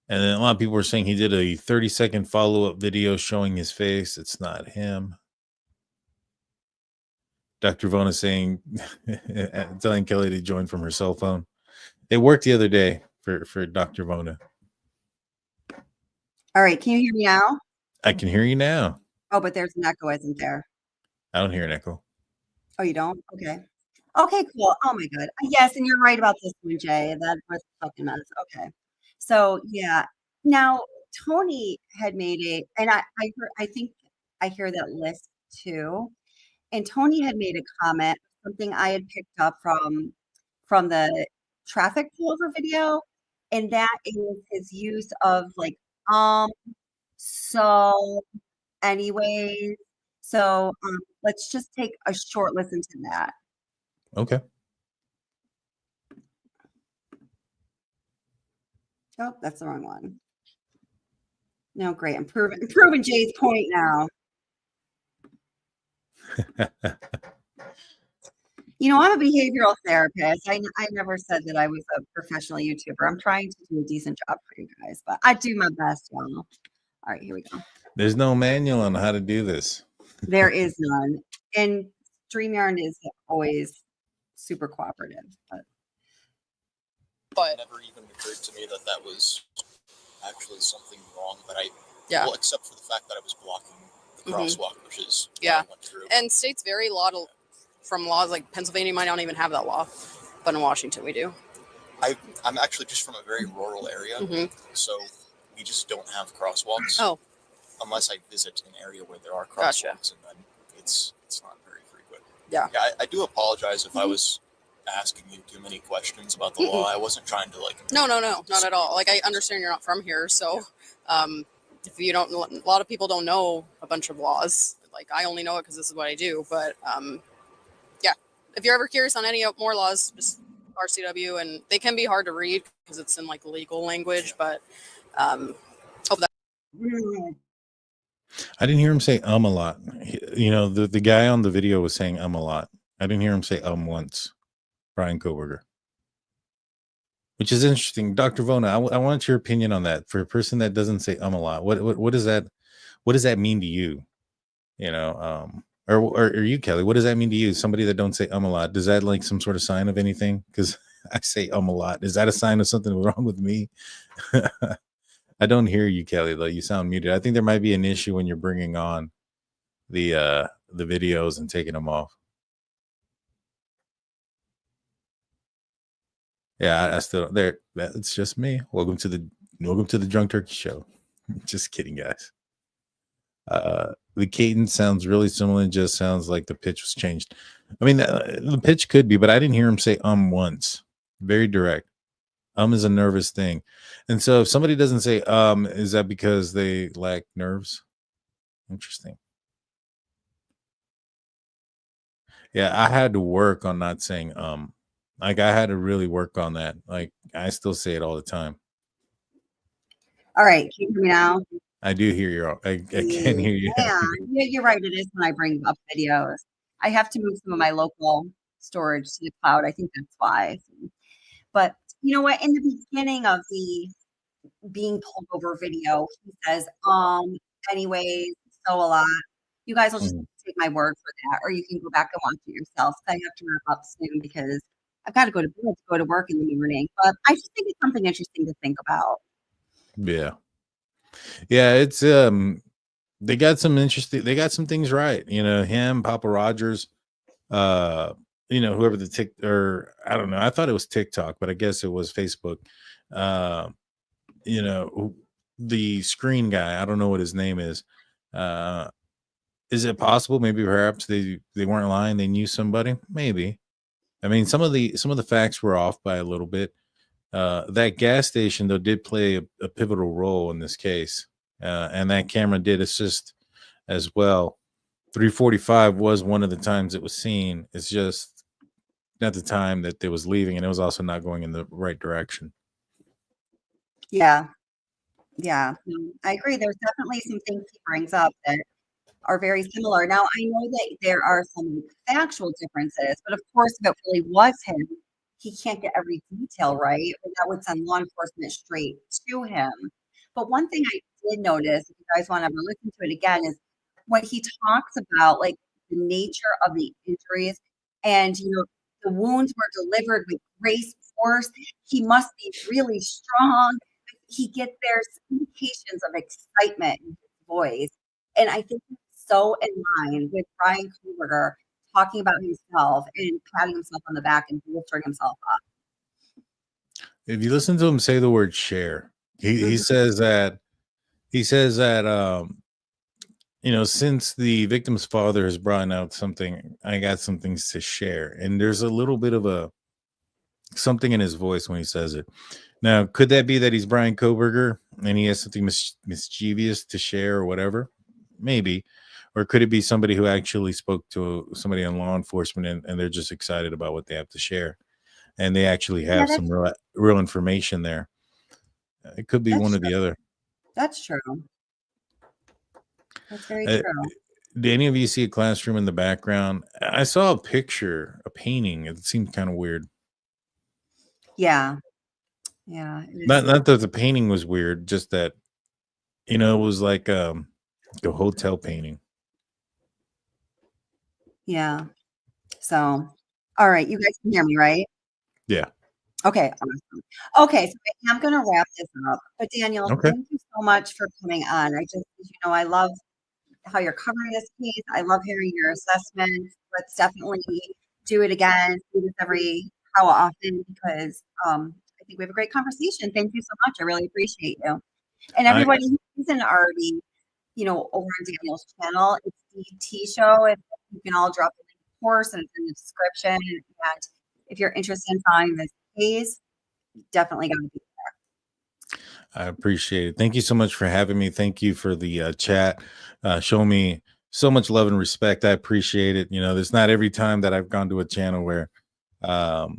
And then a lot of people were saying he did a 30-second follow-up video showing his face. It's not him. Dr. Vona saying, telling Kelly to join from her cell phone. It worked the other day for Dr. Vona. All right. Can you hear me now? I can hear you now. Oh, but there's an echo, isn't there? I don't hear an echo. Oh, you don't? Okay. Okay, cool. Oh my God. Yes, and you're right about this one, Jay. That was a fucking mess. Okay. So yeah. Now Tony had made and I think I hear that list too. And Tony had made a comment, something I had picked up from the traffic pullover video, and that is his use of like so anyways. So let's just take a short listen to that. Okay. Oh, that's the wrong one. No, great. I'm proving Jay's point now. I'm a behavioral therapist. I never said that I was a professional YouTuber. I'm trying to do a decent job for you guys, but I do my best, y'all. All right, here we go. There's no manual on how to do this. There is none. And StreamYard is always super cooperative. But it never even occurred to me that that was actually something wrong. But well, except for the fact that I was blocking the crosswalk, which is what I went through. And states vary a lot from laws. Like Pennsylvania might not even have that law, but in Washington we do. I'm actually just from a very rural area, so we just don't have crosswalks. Oh. Unless I visit an area where there are crosswalks, and then it's not very frequent. Yeah. I do apologize if I was asking you too many questions about the law. I wasn't trying to No, not at all. Like I understand you're not from here, so if you don't, a lot of people don't know a bunch of laws. Like I only know it because this is what I do. But if you're ever curious on any more laws, just RCW, and they can be hard to read because it's in like legal language. But hope that. I didn't hear him say a lot. The guy on the video was saying a lot. I didn't hear him say once. Bryan Kohberger, which is interesting. Dr. Vona, I want your opinion on that. For a person that doesn't say a lot, what does that mean to you? Or you, Kelly, what does that mean to you? Somebody that don't say a lot, does that like some sort of sign of anything? Because I say a lot. Is that a sign of something wrong with me? I don't hear you, Kelly, though. You sound muted. I think there might be an issue when you're bringing on the videos and taking them off. Yeah, I still there. It's just me. Welcome to the Drunk Turkey Show. Just kidding, guys. The cadence sounds really similar. It just sounds like the pitch was changed. I mean, the pitch could be, but I didn't hear him say once. Very direct. Is a nervous thing. And so if somebody doesn't say is that because they lack nerves? Interesting. Yeah, I had to work on not saying Like I had to really work on that. Like I still say it all the time. All right, can you hear me now? I do hear you. I can hear you. Yeah, you're right. It is when I bring up videos. I have to move some of my local storage to the cloud. I think that's why. But you know what? In the beginning of the being pulled over video, he says, anyways, so a lot. You guys will just take my word for that, or you can go back and watch it yourself. I have to wrap up soon because I've got to go to bed to go to work in the morning. But I just think it's something interesting to think about. Yeah. Yeah, it's they got some things right. Him, Papa Rogers, whoever I don't know. I thought it was TikTok, but I guess it was Facebook. The screen guy, I don't know what his name is. Is it possible? Maybe perhaps they weren't lying, they knew somebody? Maybe. I mean, some of the facts were off by a little bit. That gas station, though, did play a pivotal role in this case. And that camera did assist as well. 345 was one of the times it was seen. It's just at the time that it was leaving, and it was also not going in the right direction. Yeah. Yeah. I agree. There's definitely some things he brings up that are very similar. Now, I know that there are some factual differences, but of course, if it really was him, he can't get every detail right. That would send law enforcement straight to him. But one thing I did notice, if you guys want to ever listen to it again, is when he talks about like the nature of the injuries and, the wounds were delivered with grace force. He must be really strong. There's indications of excitement in his voice. And I think it's so in line with Bryan Kohberger talking about himself and patting himself on the back and bolstering himself up. If you listen to him say the word share, he says that since the victim's father has brought out something, I got some things to share. And there's a little bit of something in his voice when he says it. Now, could that be that he's Bryan Kohberger and he has something mischievous to share or whatever? Maybe. Or could it be somebody who actually spoke to somebody in law enforcement and they're just excited about what they have to share? And they actually have some real information there. It could be one or the other. That's true. That's very true. Did any of you see a classroom in the background? I saw a picture, a painting. It seemed kind of weird. Yeah. Yeah. Not that the painting was weird, just that You know, it was like a hotel painting. Yeah. So, all right, you guys can hear me, right? Yeah. Okay, awesome. Okay, so I'm gonna wrap this up. But Daniel, Okay. thank you so much for coming on. I just, I love how you're covering this case. I love hearing your assessments. Let's definitely do it again. Do this every how often because I think we have a great conversation. Thank you so much. I really appreciate you. And everybody who isn't already, over on Daniel's channel, it's the T show. If you can all drop the link, of course, and it's in the description. And if you're interested in following this case, definitely got to be there. I appreciate it. Thank you so much for having me. Thank you for the chat. Show me so much love and respect. I appreciate it. There's not every time that I've gone to a channel where, well,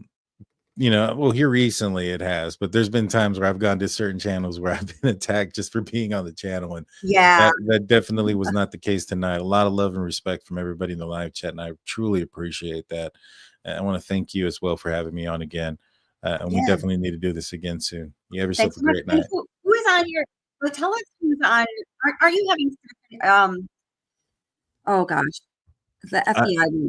here recently it has, but there's been times where I've gone to certain channels where I've been attacked just for being on the channel. And yeah, that definitely was not the case tonight. A lot of love and respect from everybody in the live chat. And I truly appreciate that. And I want to thank you as well for having me on again. And we definitely need to do this again soon. You have yourself a great night. Who is on your? Well, tell us who's on. Are you having? Oh gosh, the FBI.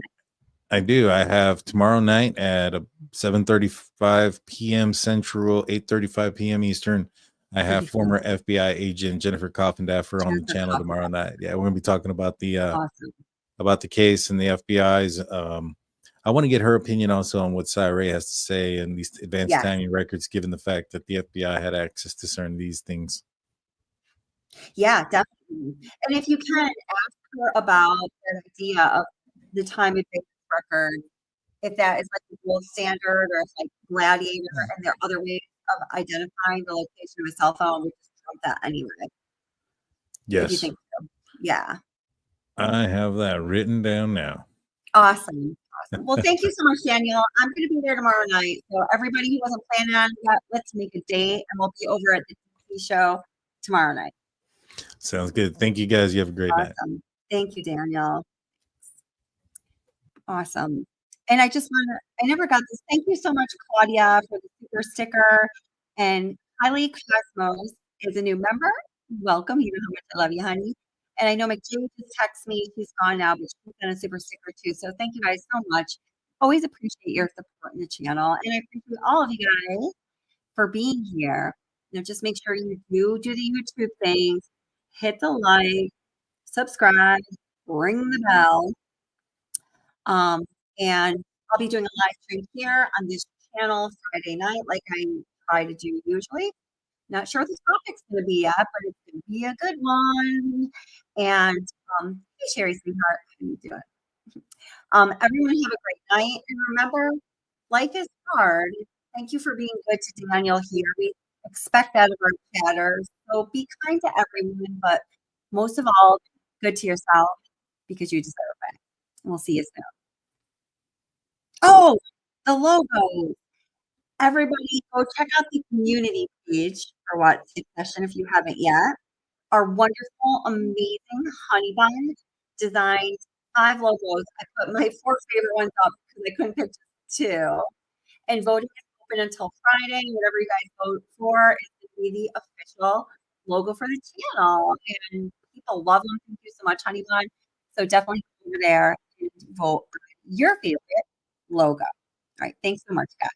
I do. I have tomorrow night at 7:35 p.m. Central, 8:35 p.m. Eastern. I have former FBI agent Jennifer Coffindaffer on the channel tomorrow night. Yeah, we're gonna be talking about the case and the FBI's. I want to get her opinion also on what Ray has to say and these advanced timing records, given the fact that the FBI had access to certain these things. Yeah, definitely. And if you can ask her about that idea of the time of record, if that is like the gold standard or if like Gladiator and there are other ways of identifying the location of a cell phone, we just trump that anyway. Yes. If you think so. Yeah. I have that written down now. Awesome. Well, thank you so much, Daniel. I'm going to be there tomorrow night. So everybody who wasn't planning on that, let's make a date and we'll be over at the TV show tomorrow night. Sounds good. Thank you guys. You have a great night. Thank you, Daniel. Awesome. And I never got this. Thank you so much, Claudia, for the super sticker. And Kylie Cosmos is a new member. Welcome. You know how much I love you, honey. And I know McJay just texted me. She's gone now, but she's done a super sticker too. So thank you guys so much. Always appreciate your support in the channel. And I appreciate all of you guys for being here. Just make sure you do the YouTube things. Hit the like, subscribe, ring the bell. And I'll be doing a live stream here on this channel Friday night, like I try to do usually. Not sure what the topic's going to be yet, but it's going to be a good one. And hey, Sherry, sweetheart, how you doing? Everyone have a great night. And remember, life is hard. Thank you for being good to Daniel here. We expect that of our chatters. So be kind to everyone, but most of all, good to yourself because you deserve it. And we'll see you soon. Oh, the logo. Everybody go check out the community page for What's the Obsession if you haven't yet. Our wonderful, amazing honey bun designed 5 logos. I put my 4 favorite ones up because I couldn't pick just 2. And voting is open until Friday. Whatever you guys vote for is going to be the official logo for the channel. And people love them. Thank you so much, honey bun. So definitely go over there and vote for your favorite logo. All right. Thanks so much, guys.